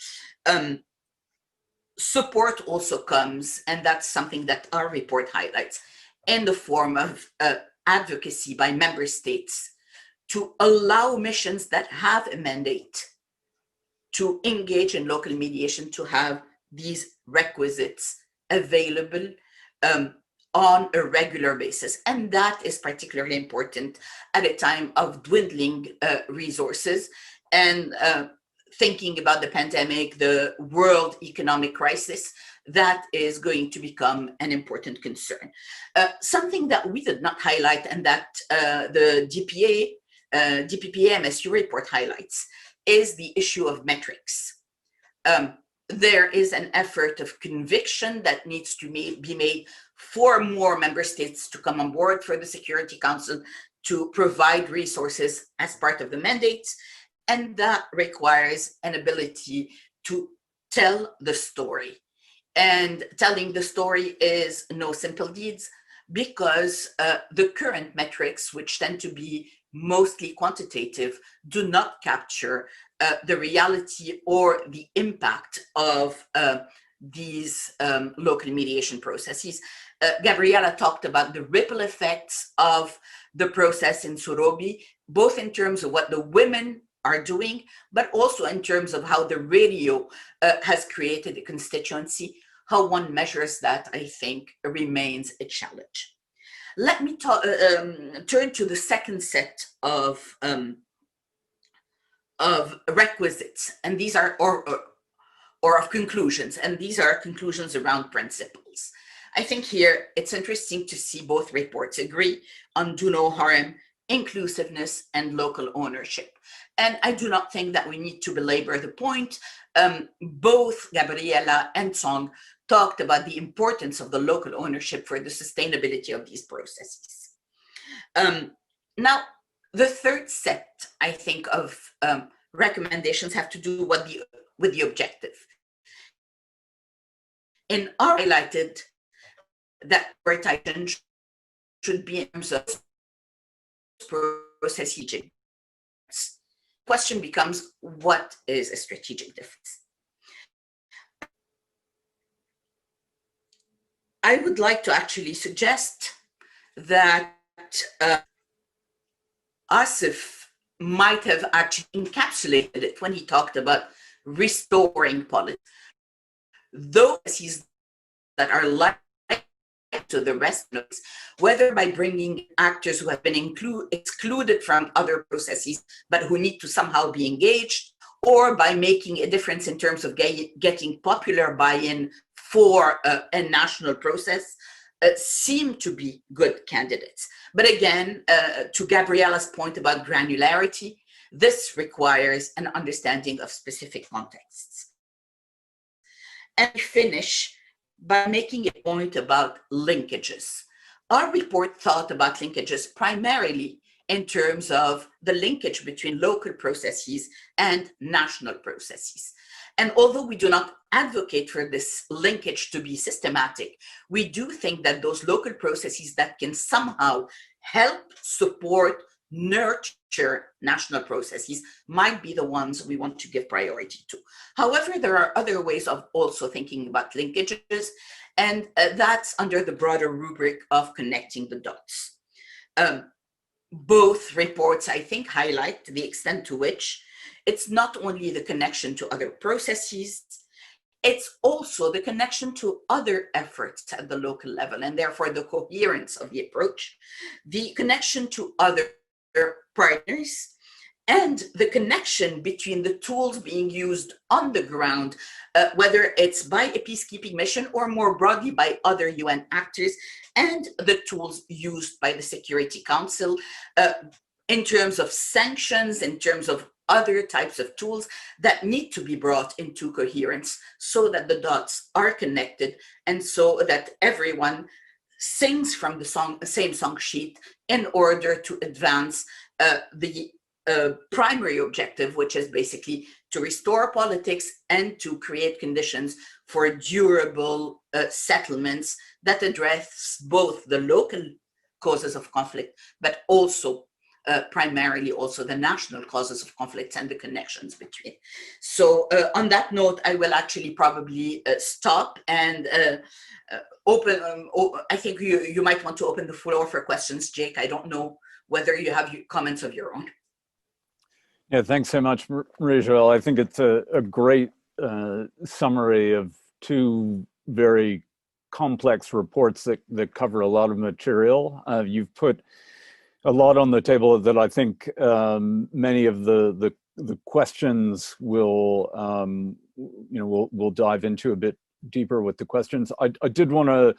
Support also comes, and that's something that our report highlights, in the form of advocacy by member states to allow missions that have a mandate to engage in local mediation to have these requisites available on a regular basis. And that is particularly important at a time of dwindling resources and thinking about the pandemic, the world economic crisis, that is going to become an important concern. Something that we did not highlight, and that the DPPA MSU report highlights, is the issue of metrics. There is an effort of conviction that needs to be made for more member states to come on board for the Security Council to provide resources as part of the mandates. And that requires an ability to tell the story. And telling the story is no simple deeds, because the current metrics, which tend to be mostly quantitative, do not capture the reality or the impact of these local mediation processes. Gabriela talked about the ripple effects of the process in Surobi, both in terms of what the women are doing, but also in terms of how the radio has created a constituency. How one measures that, I think, remains a challenge. Let me turn to the second set of requisites, and these are, or of conclusions, and these are conclusions around principles. I think here it's interesting to see both reports agree on do no harm, inclusiveness, and local ownership. And I do not think that we need to belabor the point. Both Gabriela and Song talked about the importance of the local ownership for the sustainability of these processes. Now, the third set, I think, of recommendations have to do with the objective. And are highlighted that prioritization should be in terms of process strategic. Question becomes, what is a strategic difference? I would like to actually suggest that Asif might have actually encapsulated it when he talked about restoring politics. Those that are like to the rest of us, whether by bringing actors who have been excluded from other processes, but who need to somehow be engaged, or by making a difference in terms of getting popular buy-in for a national process, seem to be good candidates. But again, to Gabriela's point about granularity, this requires an understanding of specific contexts. And finish by making a point about linkages. Our report thought about linkages primarily in terms of the linkage between local processes and national processes. And although we do not advocate for this linkage to be systematic, we do think that those local processes that can somehow help, support, nurture national processes might be the ones we want to give priority to. However, there are other ways of also thinking about linkages, and that's under the broader rubric of connecting the dots. Both reports, I think, highlight the extent to which it's not only the connection to other processes, it's also the connection to other efforts at the local level, and therefore the coherence of the approach, the connection to other partners, and the connection between the tools being used on the ground, whether it's by a peacekeeping mission or more broadly by other UN actors, and the tools used by the Security Council in terms of sanctions, in terms of other types of tools that need to be brought into coherence so that the dots are connected and so that everyone sings from the same song sheet in order to advance the primary objective, which is basically to restore politics and to create conditions for durable settlements that address both the local causes of conflict, but also primarily also the national causes of conflicts and the connections between. So on that note, I will actually probably stop and open, I think you might want to open the floor for questions, Jake. I don't know whether you have comments of your own. Yeah, thanks so much, Marie-Joëlle. I think it's a great summary of two very complex reports that cover a lot of material. You've put a lot on the table that I think many of the questions will we'll dive into a bit deeper with the questions. I did want to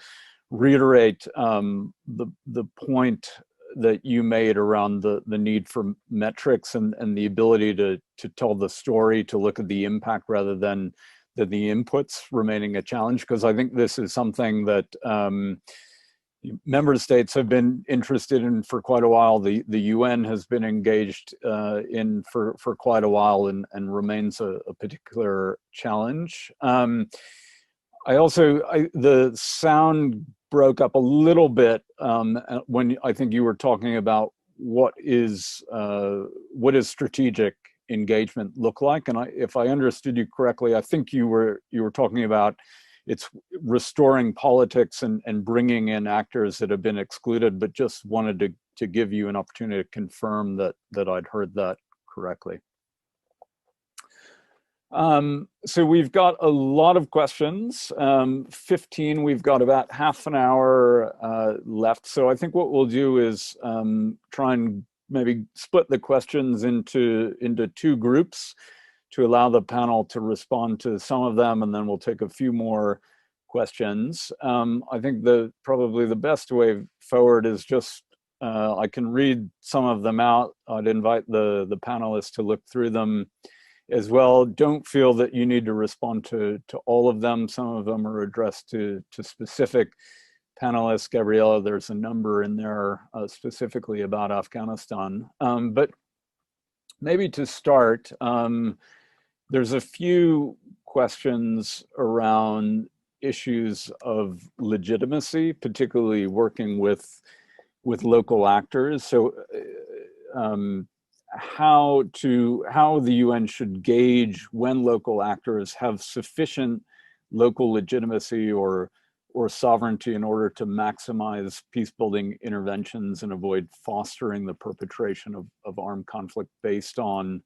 reiterate the point that you made around the need for metrics and the ability to tell the story, to look at the impact rather than the inputs remaining a challenge, because I think this is something that member states have been interested in for quite a while. The UN has been engaged in for quite a while and remains a particular challenge. The sound broke up a little bit when I think you were talking about what is strategic engagement look like, and if I understood you correctly, I think you were talking about it's restoring politics and bringing in actors that have been excluded, but just wanted to give you an opportunity to confirm that I'd heard that correctly. So we've got a lot of questions, 15, we've got about half an hour left. So I think what we'll do is try and maybe split the questions into two groups to allow the panel to respond to some of them, and then we'll take a few more questions. I think probably the best way forward is just, I can read some of them out. I'd invite the panelists to look through them as well. Don't feel that you need to respond to all of them. Some of them are addressed to specific panelists. Gabriela, there's a number in there specifically about Afghanistan. But maybe to start, there's a few questions around issues of legitimacy, particularly working with local actors. So how the UN should gauge when local actors have sufficient local legitimacy or sovereignty in order to maximize peacebuilding interventions and avoid fostering the perpetration of armed conflict based on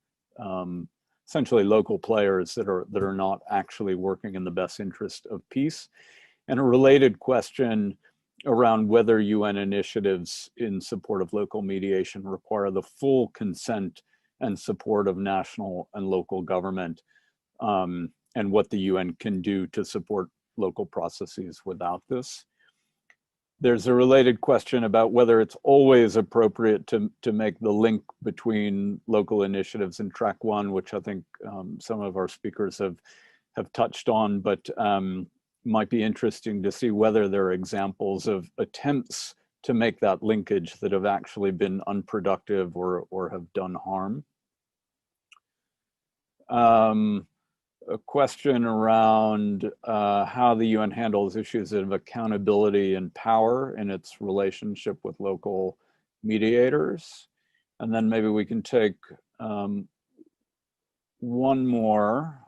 essentially local players that are not actually working in the best interest of peace. And a related question around whether UN initiatives in support of local mediation require the full consent and support of national and local government, and what the UN can do to support local processes without this. There's a related question about whether it's always appropriate to make the link between local initiatives and Track 1, which I think some of our speakers have touched on, but might be interesting to see whether there are examples of attempts to make that linkage that have actually been unproductive or have done harm. A question around how the UN handles issues of accountability and power in its relationship with local mediators. And then maybe we can take one more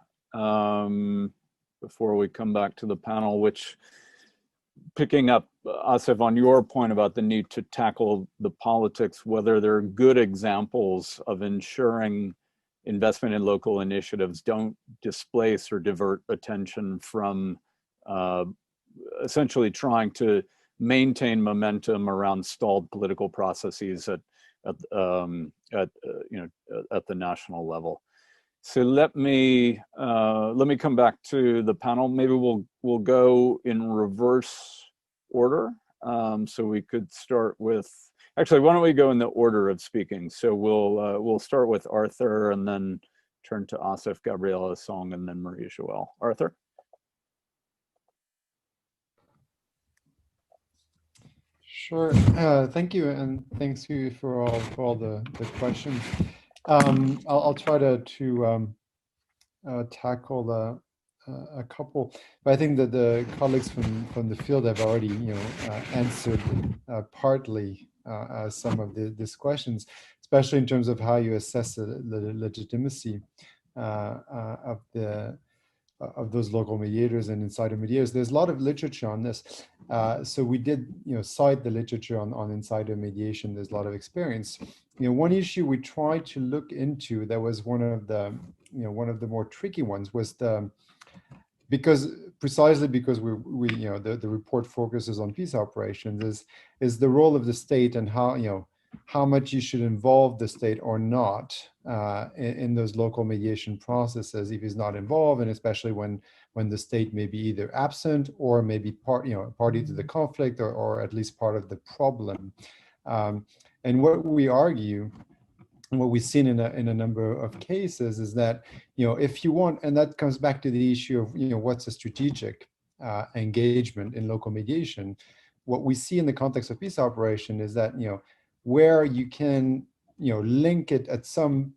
before we come back to the panel, which, picking up, Asif, on your point about the need to tackle the politics, whether there are good examples of ensuring investment in local initiatives don't displace or divert attention from essentially trying to maintain momentum around stalled political processes at the national level. So let me come back to the panel. Maybe we'll go in reverse order. So we could start with, actually, why don't we go in the order of speaking? So we'll start with Arthur and then turn to Asif, Gabriela, Song, and then Marie Joelle. Arthur? Sure. Thank you, and thanks to you for all the questions. I'll try to tackle a couple, but I think that the colleagues from the field have already answered partly some of these questions, especially in terms of how you assess the legitimacy of those local mediators and insider mediators. There's a lot of literature on this. So we did cite the literature on insider mediation. There's a lot of experience. One issue we tried to look into that was one of the more tricky ones was precisely because the report focuses on peace operations is the role of the state and how much you should involve the state or not in those local mediation processes if he's not involved, and especially when the state may be either absent or maybe party to the conflict or at least part of the problem. And what we argue and what we've seen in a number of cases is that if you want, and that comes back to the issue of what's a strategic engagement in local mediation. What we see in the context of peace operation is that where you can link it at some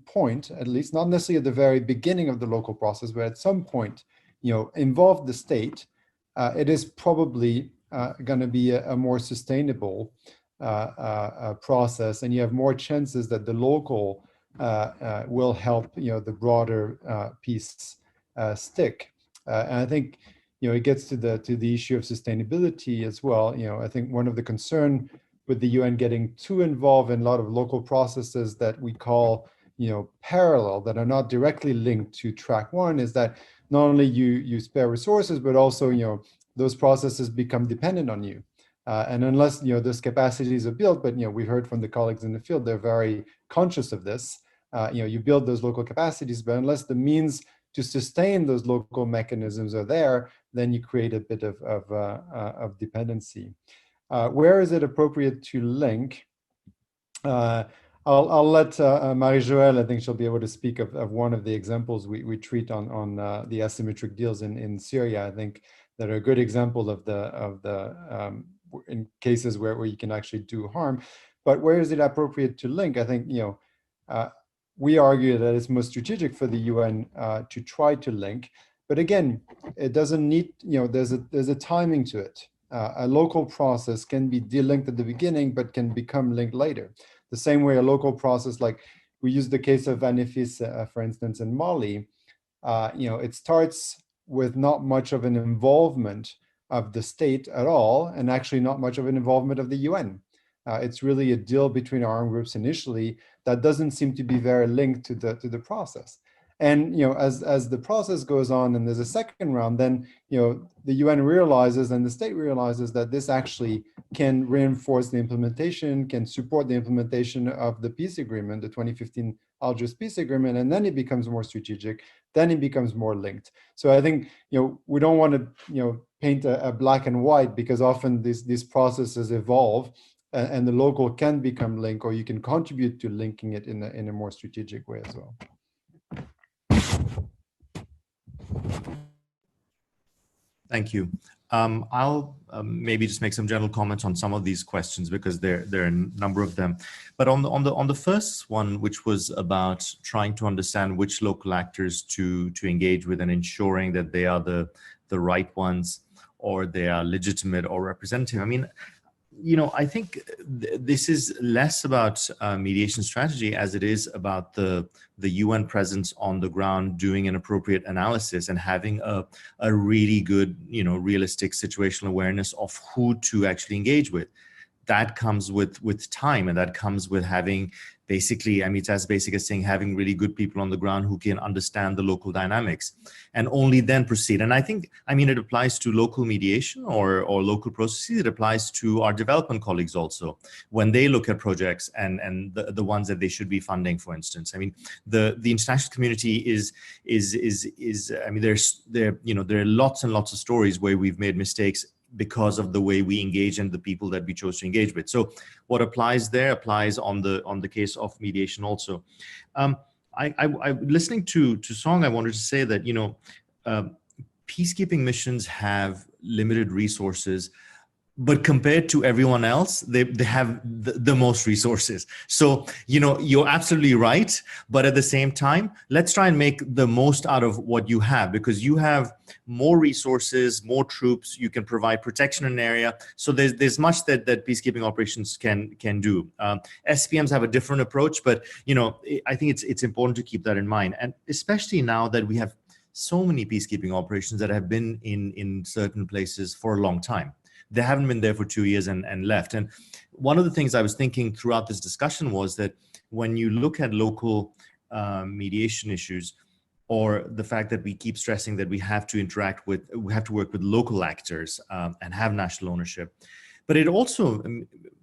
point, at least not necessarily at the very beginning of the local process, but at some point involve the state, it is probably going to be a more sustainable process, and you have more chances that the local will help the broader peace stick. And I think it gets to the issue of sustainability as well. I think one of the concern with the UN getting too involved in a lot of local processes that we call parallel, that are not directly linked to Track 1, is that not only you spare resources, but also those processes become dependent on you. And unless those capacities are built, but we heard from the colleagues in the field, they're very conscious of this. you build those local capacities, but unless the means to sustain those local mechanisms are there, then you create a bit of dependency. Where is it appropriate to link? I'll let Marie-Joëlle, I think she'll be able to speak of one of the examples we treat on the asymmetric deals in Syria. I think that are a good example of the in cases where you can actually do harm. But where is it appropriate to link? I think we argue that it's most strategic for the UN to try to link, but again, it doesn't need, there's a timing to it. A local process can be delinked at the beginning, but can become linked later. The same way a local process, like we use the case of Anefis, for instance, in Mali, it starts with not much of an involvement of the state at all, and actually not much of an involvement of the UN. It's really a deal between armed groups initially that doesn't seem to be very linked to the process. And as the process goes on and there's a second round, then the UN realizes and the state realizes that this actually can reinforce the implementation, can support the implementation of the peace agreement, the 2015 Algiers peace agreement, and then it becomes more strategic, then it becomes more linked. So I think we don't want to paint a black and white, because often these processes evolve, and the local can become linked, or you can contribute to linking it in a more strategic way as well. Thank you. I'll maybe just make some general comments on some of these questions, because there are a number of them. But on the first one, which was about trying to understand which local actors to engage with and ensuring that they are the right ones, or they are legitimate or representative. I mean, I think this is less about mediation strategy as it is about the UN presence on the ground, doing an appropriate analysis and having a really good, realistic situational awareness of who to actually engage with. That comes with time, and that comes with having basically, it's as basic as saying having really good people on the ground who can understand the local dynamics, and only then proceed. And I think, it applies to local mediation or local processes. It applies to our development colleagues also, when they look at projects and the ones that they should be funding, for instance. The international community there are lots and lots of stories where we've made mistakes because of the way we engage and the people that we chose to engage with. So what applies there applies on the case of mediation also. I listening to Song, I wanted to say that peacekeeping missions have limited resources, but compared to everyone else, they have the most resources. So, you're absolutely right. But at the same time, let's try and make the most out of what you have, because you have more resources, more troops, you can provide protection in an area. So there's much that peacekeeping operations can do. SPMs have a different approach, but, I think it's important to keep that in mind. And especially now that we have so many peacekeeping operations that have been in certain places for a long time. They haven't been there for 2 years and left. And one of the things I was thinking throughout this discussion was that when you look at local mediation issues, or the fact that we keep stressing that we have to work with local actors and have national ownership. But it also,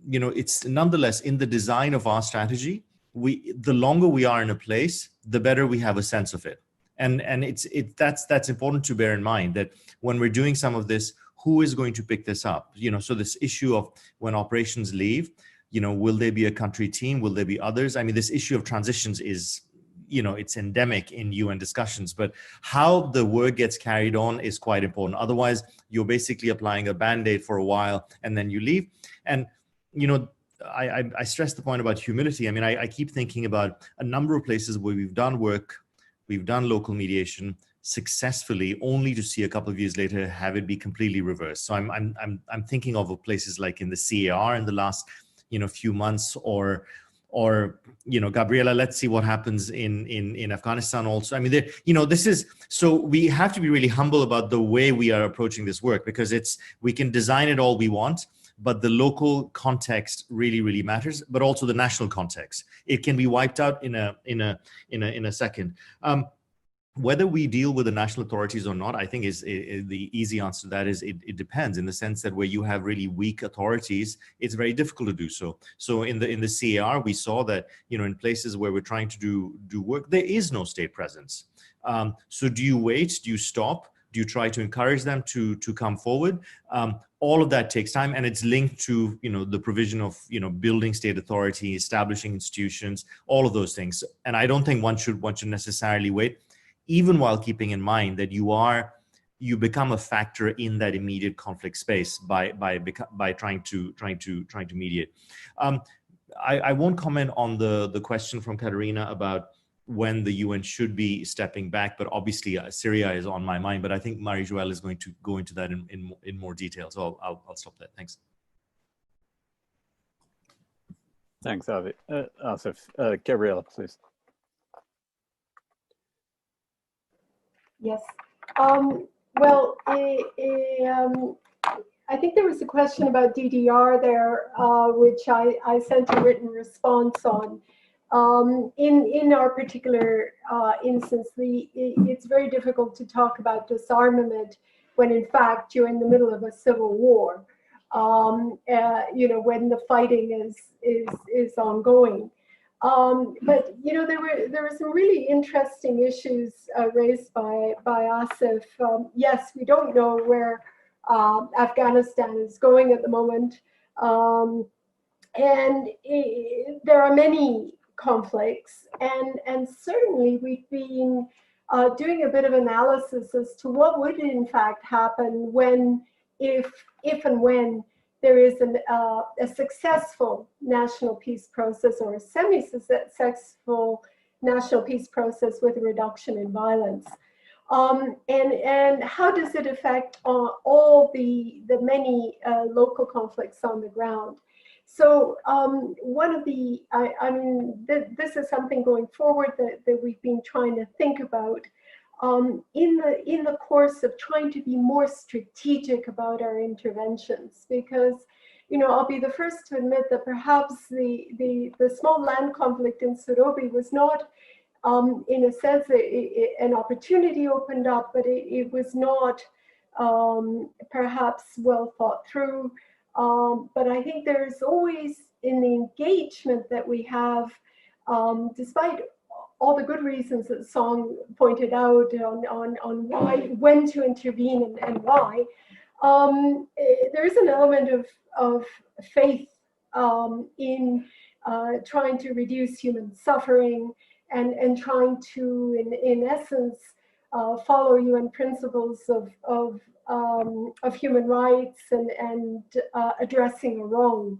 it's nonetheless in the design of our strategy, the longer we are in a place, the better we have a sense of it. And that's important to bear in mind, that when we're doing some of this, who is going to pick this up? So this issue of when operations leave, will there be a country team? Will there be others? This issue of transitions is, it's endemic in UN discussions, but how the work gets carried on is quite important. Otherwise, you're basically applying a Band-Aid for a while and then you leave. And, I stress the point about humility. I keep thinking about a number of places where we've done work, we've done local mediation successfully, only to see a couple of years later have it be completely reversed. So I'm thinking of places like in the CAR in the last few months, or Gabriela, let's see what happens in Afghanistan also. This is, so we have to be really humble about the way we are approaching this work, because we can design it all we want, but the local context really, really matters, but also the national context. It can be wiped out in a second. Whether we deal with the national authorities or not, I think the easy answer to that is it depends, in the sense that where you have really weak authorities, it's very difficult to do so. So in the CAR, we saw that, you know, in places where we're trying to do work, there is no state presence. So do you wait? Do you stop? Do you try to encourage them to come forward? All of that takes time, and it's linked to, you know, the provision of, you know, building state authority, establishing institutions, all of those things. And I don't think one should necessarily wait, even while keeping in mind that you become a factor in that immediate conflict space by trying to mediate. I won't comment on the question from Katerina about when the UN should be stepping back, but obviously Syria is on my mind. But I think Marie-Joëlle is going to go into that in more detail. So I'll stop there. Thanks. Thanks, Avi. Asif. Gabriela, please. Yes. Well, I think there was a question about DDR there, which I sent a written response on. In our particular instance, it's very difficult to talk about disarmament when, in fact, you're in the middle of a civil war. You know, when the fighting is ongoing. But you know, there were some really interesting issues raised by Asif. Yes, we don't know where Afghanistan is going at the moment, and there are many conflicts, and certainly we've been doing a bit of analysis as to what would in fact happen when, if and when there is a successful national peace process or a semi-successful national peace process with a reduction in violence. And how does it affect all the many local conflicts on the ground? So one of the, I mean, this is something going forward that we've been trying to think about in the course of trying to be more strategic about our interventions, because, you know, I'll be the first to admit that perhaps the small land conflict in Surobi was not, in a sense, an opportunity opened up, but it was not perhaps well thought through. But I think there's always, in the engagement that we have, despite all the good reasons that Song pointed out on why, when to intervene and why, there is an element of faith in trying to reduce human suffering and trying to, in essence, follow UN principles of human rights and addressing a wrong.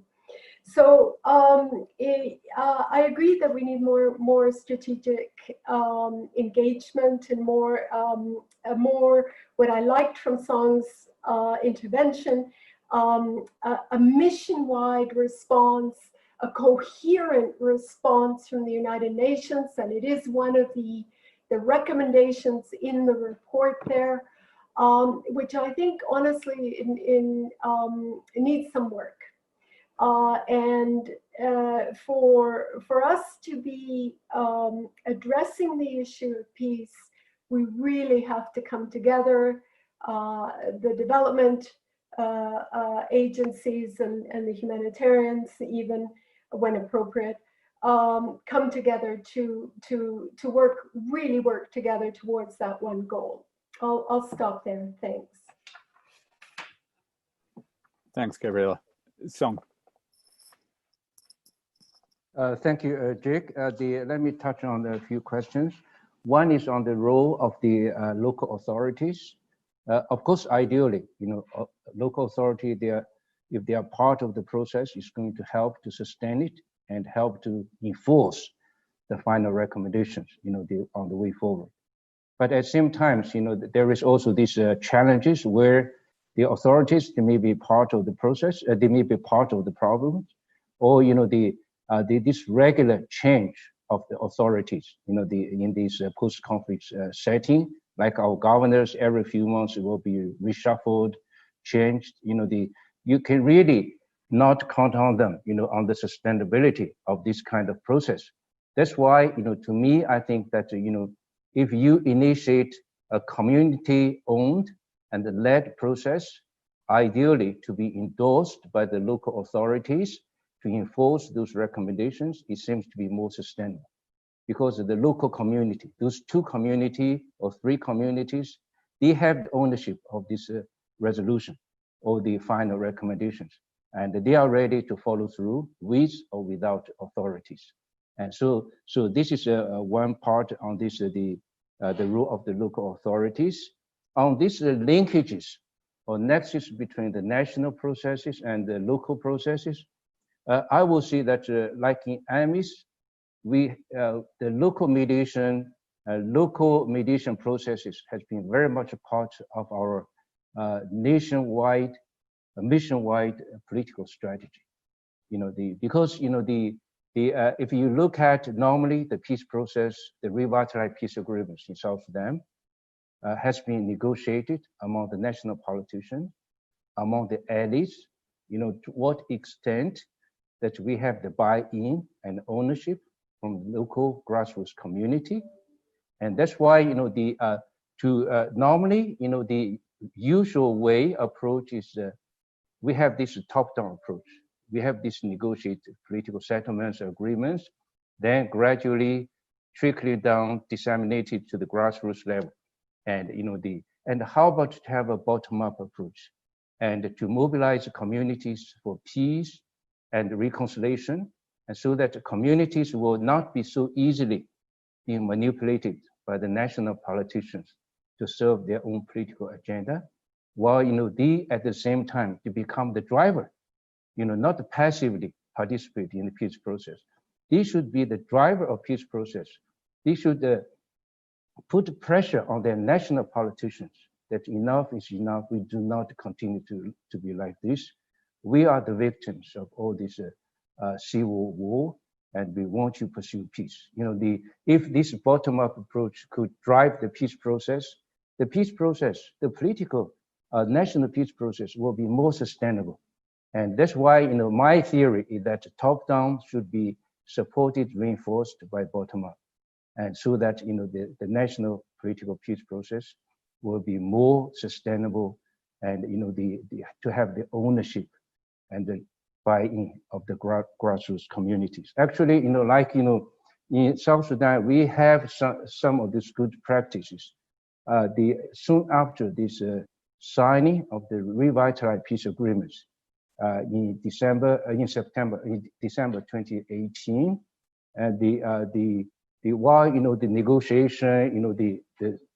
So I agree that we need more strategic engagement and more what I liked from Song's intervention, a mission-wide response, a coherent response from the United Nations, and it is one of the recommendations in the report there, which I think honestly needs some work. And for us to be addressing the issue of peace, we really have to come together, the development agencies and the humanitarians, even when appropriate, come together to really work together towards that one goal. I'll stop there. Thanks. Thanks, Gabriela. Song. Thank you, Jake. Let me touch on a few questions. One is on the role of the local authorities. Of course, ideally, you know, local authority, if they are part of the process, is going to help to sustain it and help to enforce the final recommendations, you know, on the way forward. But at the same time, you know, there is also these challenges where the authorities, they may be part of the process, they may be part of the problem, or, you know, this regular change of the authorities, you know, in this post-conflict setting, like our governors, every few months it will be reshuffled, changed. You know, you can really not count on them, you know, on the sustainability of this kind of process. That's why, you know, to me, I think that, you know, if you initiate a community-owned and led process, ideally to be endorsed by the local authorities to enforce those recommendations, it seems to be more sustainable. Because the local community, those 2 communities or 3 communities, they have the ownership of this resolution or the final recommendations, and they are ready to follow through with or without authorities. And so this is one part on this, the role of the local authorities. On these linkages or nexus between the national processes and the local processes, I will say that like in AMIS, the local mediation processes has been very much a part of our nationwide, mission-wide political strategy. Because if you look at normally the peace process, the revitalized peace agreements in South Sudan has been negotiated among the national politicians, among the elites, to what extent that we have the buy-in and ownership from local grassroots community. And that's why, normally, the usual way approach is we have this top-down approach. We have this negotiated political settlements, agreements, then gradually trickling down, disseminated to the grassroots level. And and how about to have a bottom-up approach and to mobilize communities for peace and reconciliation, and so that the communities will not be so easily being manipulated by the national politicians to serve their own political agenda, while they at the same time to become the driver, not passively participate in the peace process. They should be the driver of peace process. They should put pressure on their national politicians that enough is enough. We do not continue to be like this. We are the victims of all this civil war, and we want to pursue peace. If this bottom-up approach could drive the peace process, the political national peace process will be more sustainable. And that's why, my theory is that top-down should be supported, reinforced by bottom-up, and so that the national political peace process will be more sustainable, and to have the ownership and the buy-in of the grassroots communities. Actually, in South Sudan, we have some of these good practices. Soon after this signing of the revitalized peace agreements in December 2018, and while the negotiation,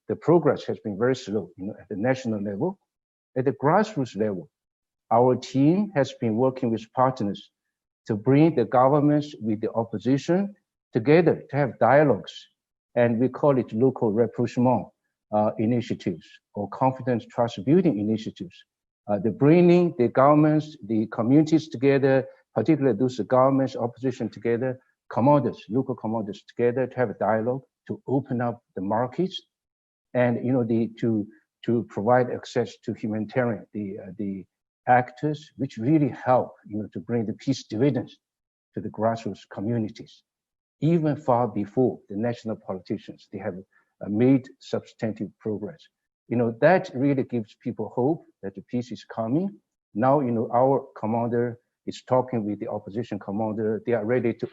the progress has been very slow, at the national level. At the grassroots level, our team has been working with partners to bring the governments with the opposition together to have dialogues, and we call it local rapprochement initiatives or confidence trust building initiatives. The bringing the governments, the communities together, particularly those governments, opposition together, commanders, local commanders together to have a dialogue, to open up the markets, and to provide access to humanitarian, the actors, which really help to bring the peace dividends to the grassroots communities. Even far before the national politicians, they have made substantive progress. That really gives people hope that the peace is coming. Now, our commander is talking with the opposition commander. They are ready to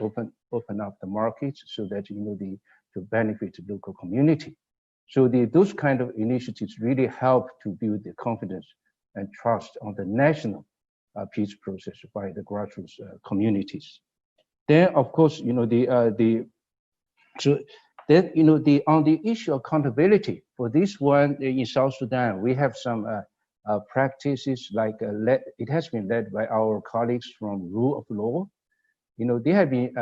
open up the markets so that to benefit the local community. So those kind of initiatives really help to build the confidence and trust on the national peace process by the grassroots communities. Then, of course, on the issue of accountability for this one in South Sudan, we have some practices like it has been led by our colleagues from Rule of Law. They have been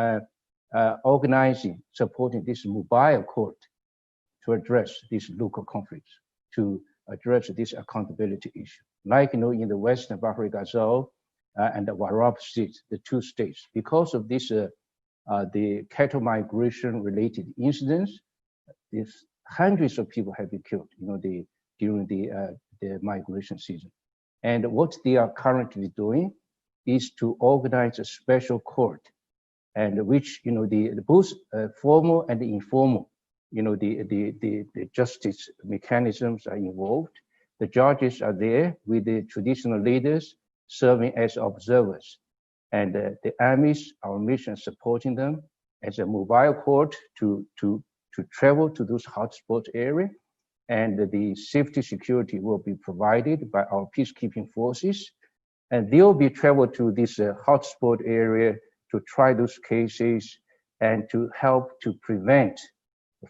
organizing, supporting this mobile court to address these local conflicts, to address this accountability issue. Like in the Western Bahri Ghazal and the Warab state, the 2 states, because of this the cattle migration related incidents, hundreds of people have been killed during the migration season. And what they are currently doing is to organize a special court, and which the both formal and informal the justice mechanisms are involved. The judges are there with the traditional leaders serving as observers. And the armies, our mission, supporting them as a mobile court to travel to those hotspot areas. And the safety security will be provided by our peacekeeping forces. And they'll be traveled to this hotspot area to try those cases and to help to prevent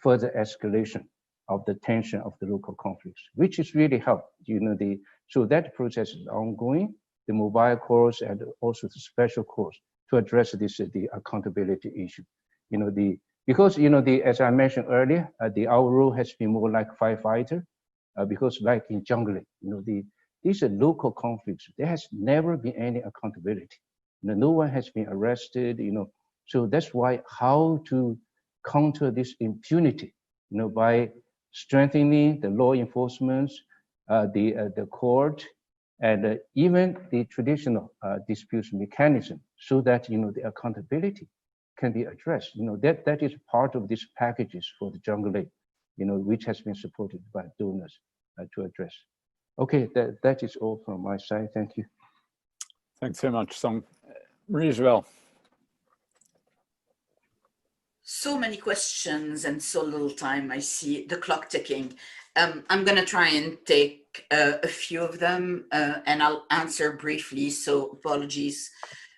further escalation of the tension of the local conflicts, which is really helped. So that process is ongoing, the mobile courts and also the special courts to address this the accountability issue. Because as I mentioned earlier, our role has been more like firefighter, because like in jungle, these are local conflicts. There has never been any accountability. No one has been arrested. So that's why how to counter this impunity, by strengthening the law enforcement, the court, and even the traditional disputes mechanism, so that the accountability can be addressed. That is part of these packages for the jungle aid, which has been supported by donors to address. Okay, that is all from my side. Thank you. Thanks so much, Song. Marie-Joëlle. So many questions and so little time. I see the clock ticking. I'm going to try and take a few of them, and I'll answer briefly. So apologies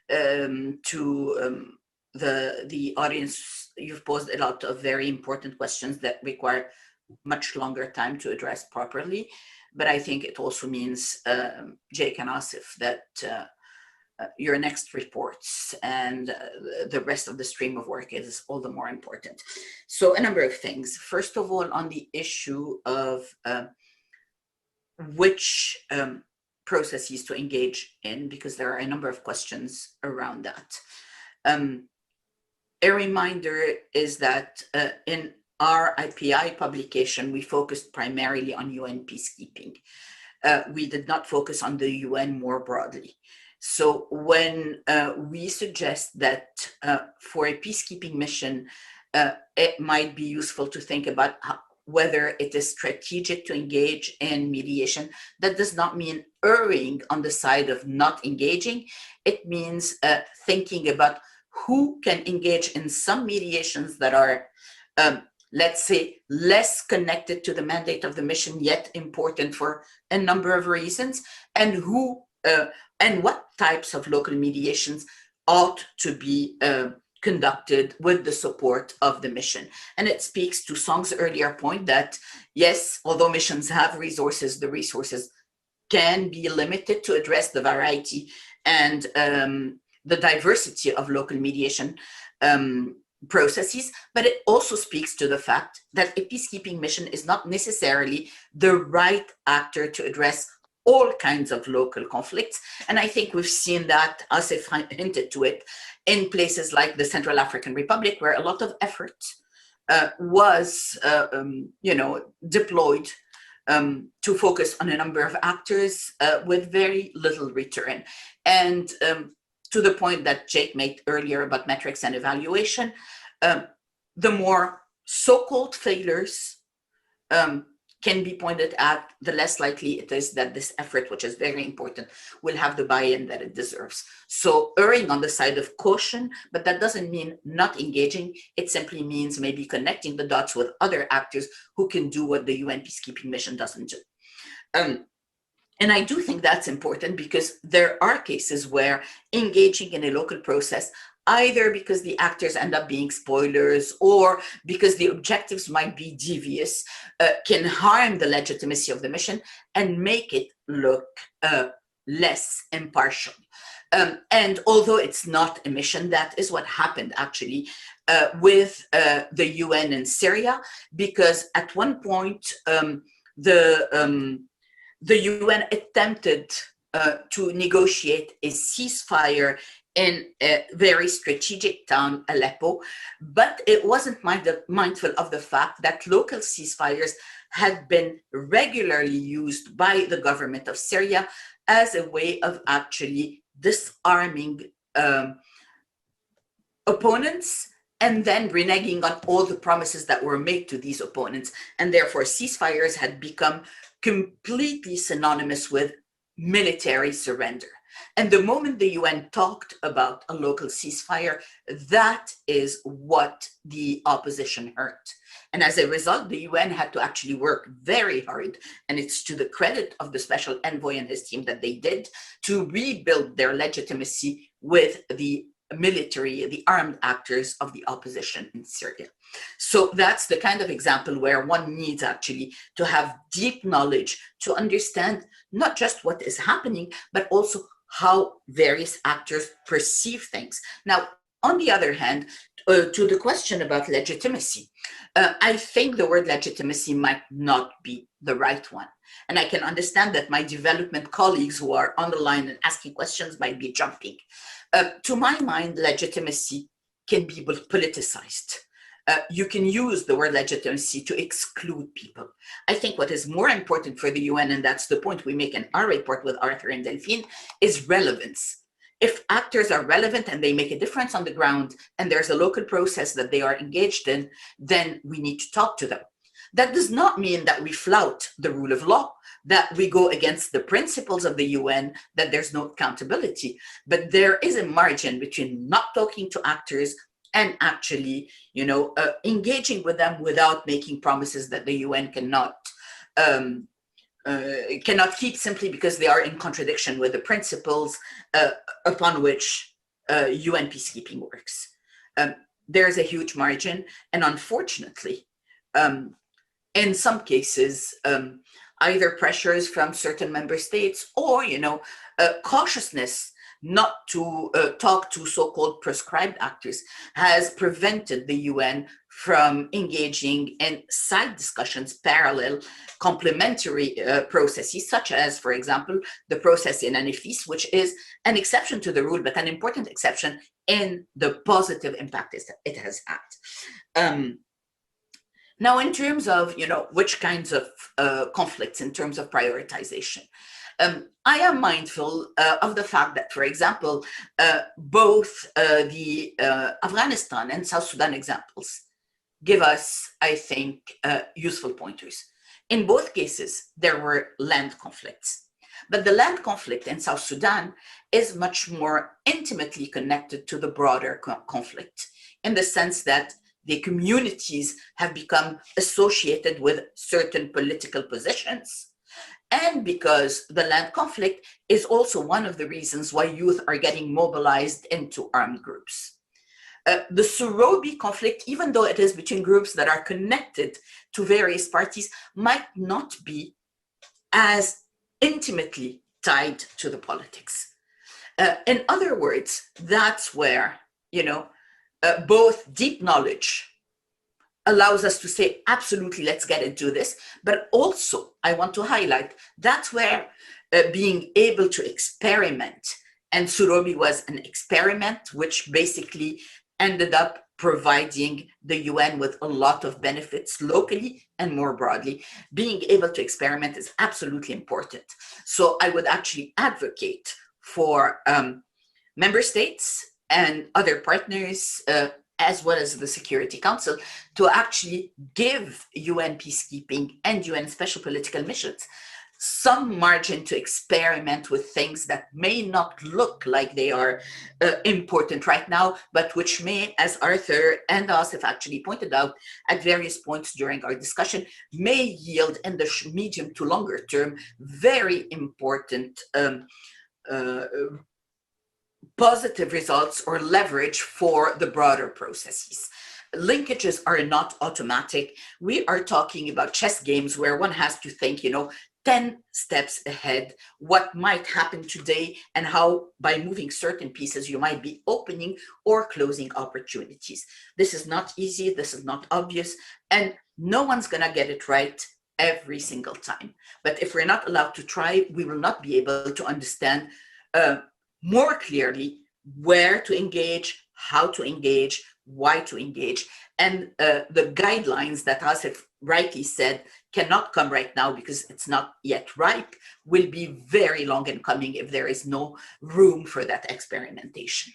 to the audience. You've posed a lot of very important questions that require much longer time to address properly. But I think it also means, Jake and Asif, that your next reports and the rest of the stream of work is all the more important. So a number of things. First of all, on the issue of which processes to engage in, because there are a number of questions around that. A reminder is that in our IPI publication, we focused primarily on UN peacekeeping. We did not focus on the UN more broadly. So when we suggest that for a peacekeeping mission, it might be useful to think about whether it is strategic to engage in mediation, that does not mean erring on the side of not engaging. It means thinking about who can engage in some mediations that are, let's say, less connected to the mandate of the mission, yet important for a number of reasons, and who and what types of local mediations ought to be conducted with the support of the mission. And it speaks to Song's earlier point that, yes, although missions have resources, the resources can be limited to address the variety and the diversity of local mediation processes, but it also speaks to the fact that a peacekeeping mission is not necessarily the right actor to address all kinds of local conflicts. And I think we've seen that, Asif hinted to it, in places like the Central African Republic, where a lot of effort was deployed to focus on a number of actors with very little return. And to the point that Jake made earlier about metrics and evaluation, the more so-called failures can be pointed at, the less likely it is that this effort, which is very important, will have the buy-in that it deserves. So erring on the side of caution, but that doesn't mean not engaging. It simply means maybe connecting the dots with other actors who can do what the UN peacekeeping mission doesn't do. And I do think that's important because there are cases where engaging in a local process, either because the actors end up being spoilers or because the objectives might be devious, can harm the legitimacy of the mission and make it look less impartial. And although it's not a mission, that is what happened actually with the UN in Syria, because at one point the UN attempted to negotiate a ceasefire in a very strategic town, Aleppo, but it wasn't mindful of the fact that local ceasefires had been regularly used by the government of Syria as a way of actually disarming opponents and then reneging on all the promises that were made to these opponents. And therefore, ceasefires had become completely synonymous with military surrender. And the moment the UN talked about a local ceasefire, that is what the opposition heard. And as a result, the UN had to actually work very hard, and it's to the credit of the special envoy and his team that they did, to rebuild their legitimacy with the military, the armed actors of the opposition in Syria. So that's the kind of example where one needs actually to have deep knowledge to understand not just what is happening, but also how various actors perceive things. Now, on the other hand, to the question about legitimacy, I think the word legitimacy might not be the right one. And I can understand that my development colleagues who are on the line and asking questions might be jumping. To my mind, legitimacy can be politicized. You can use the word legitimacy to exclude people. I think what is more important for the UN, and that's the point we make in our report with Arthur and Delphine, is relevance. If actors are relevant and they make a difference on the ground and there's a local process that they are engaged in, then we need to talk to them. That does not mean that we flout the rule of law, that we go against the principles of the UN, that there's no accountability. But there is a margin between not talking to actors and actually, engaging with them without making promises that the UN cannot keep, simply because they are in contradiction with the principles upon which UN peacekeeping works. There's a huge margin, and unfortunately, in some cases, either pressures from certain member states or, cautiousness not to talk to so-called prescribed actors has prevented the UN from engaging in side discussions, parallel, complementary processes, such as, for example, the process in Anefis, which is an exception to the rule, but an important exception in the positive impact it has had. Now, in terms of, which kinds of conflicts, in terms of prioritization, I am mindful of the fact that, for example, both the Afghanistan and South Sudan examples give us, I think, useful pointers. In both cases, there were land conflicts. But the land conflict in South Sudan is much more intimately connected to the broader conflict, in the sense that the communities have become associated with certain political positions. And because the land conflict is also one of the reasons why youth are getting mobilized into armed groups. The Surobi conflict, even though it is between groups that are connected to various parties, might not be as intimately tied to the politics. In other words, that's where, both deep knowledge allows us to say, absolutely, let's get into this. But also, I want to highlight, that's where being able to experiment, and Surobi was an experiment, which basically ended up providing the UN with a lot of benefits locally and more broadly. Being able to experiment is absolutely important. So I would actually advocate for member states and other partners, as well as the Security Council, to actually give UN peacekeeping and UN special political missions some margin to experiment with things that may not look like they are important right now, but which may, as Arthur and Asif actually pointed out at various points during our discussion, may yield in the medium to longer term very important positive results or leverage for the broader processes. Linkages are not automatic. We are talking about chess games where one has to think, 10 steps ahead, what might happen today, and how by moving certain pieces, you might be opening or closing opportunities. This is not easy, this is not obvious, and no one's gonna get it right every single time. But if we're not allowed to try, we will not be able to understand more clearly where to engage, how to engage, why to engage, and the guidelines that Asif rightly said cannot come right now because it's not yet ripe, will be very long in coming if there is no room for that experimentation.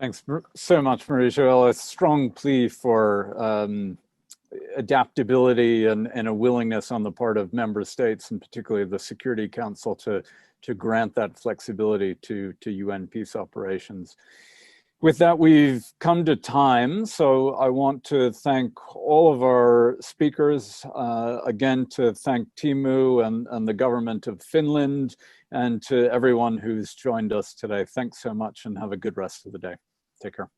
Thanks so much, Marie-Joëlle. A strong plea for adaptability and a willingness on the part of member states, and particularly the Security Council, to grant that flexibility to UN peace operations. With that, we've come to time, so I want to thank all of our speakers, again to thank Timu and the government of Finland, and to everyone who's joined us today. Thanks so much and have a good rest of the day. Take care.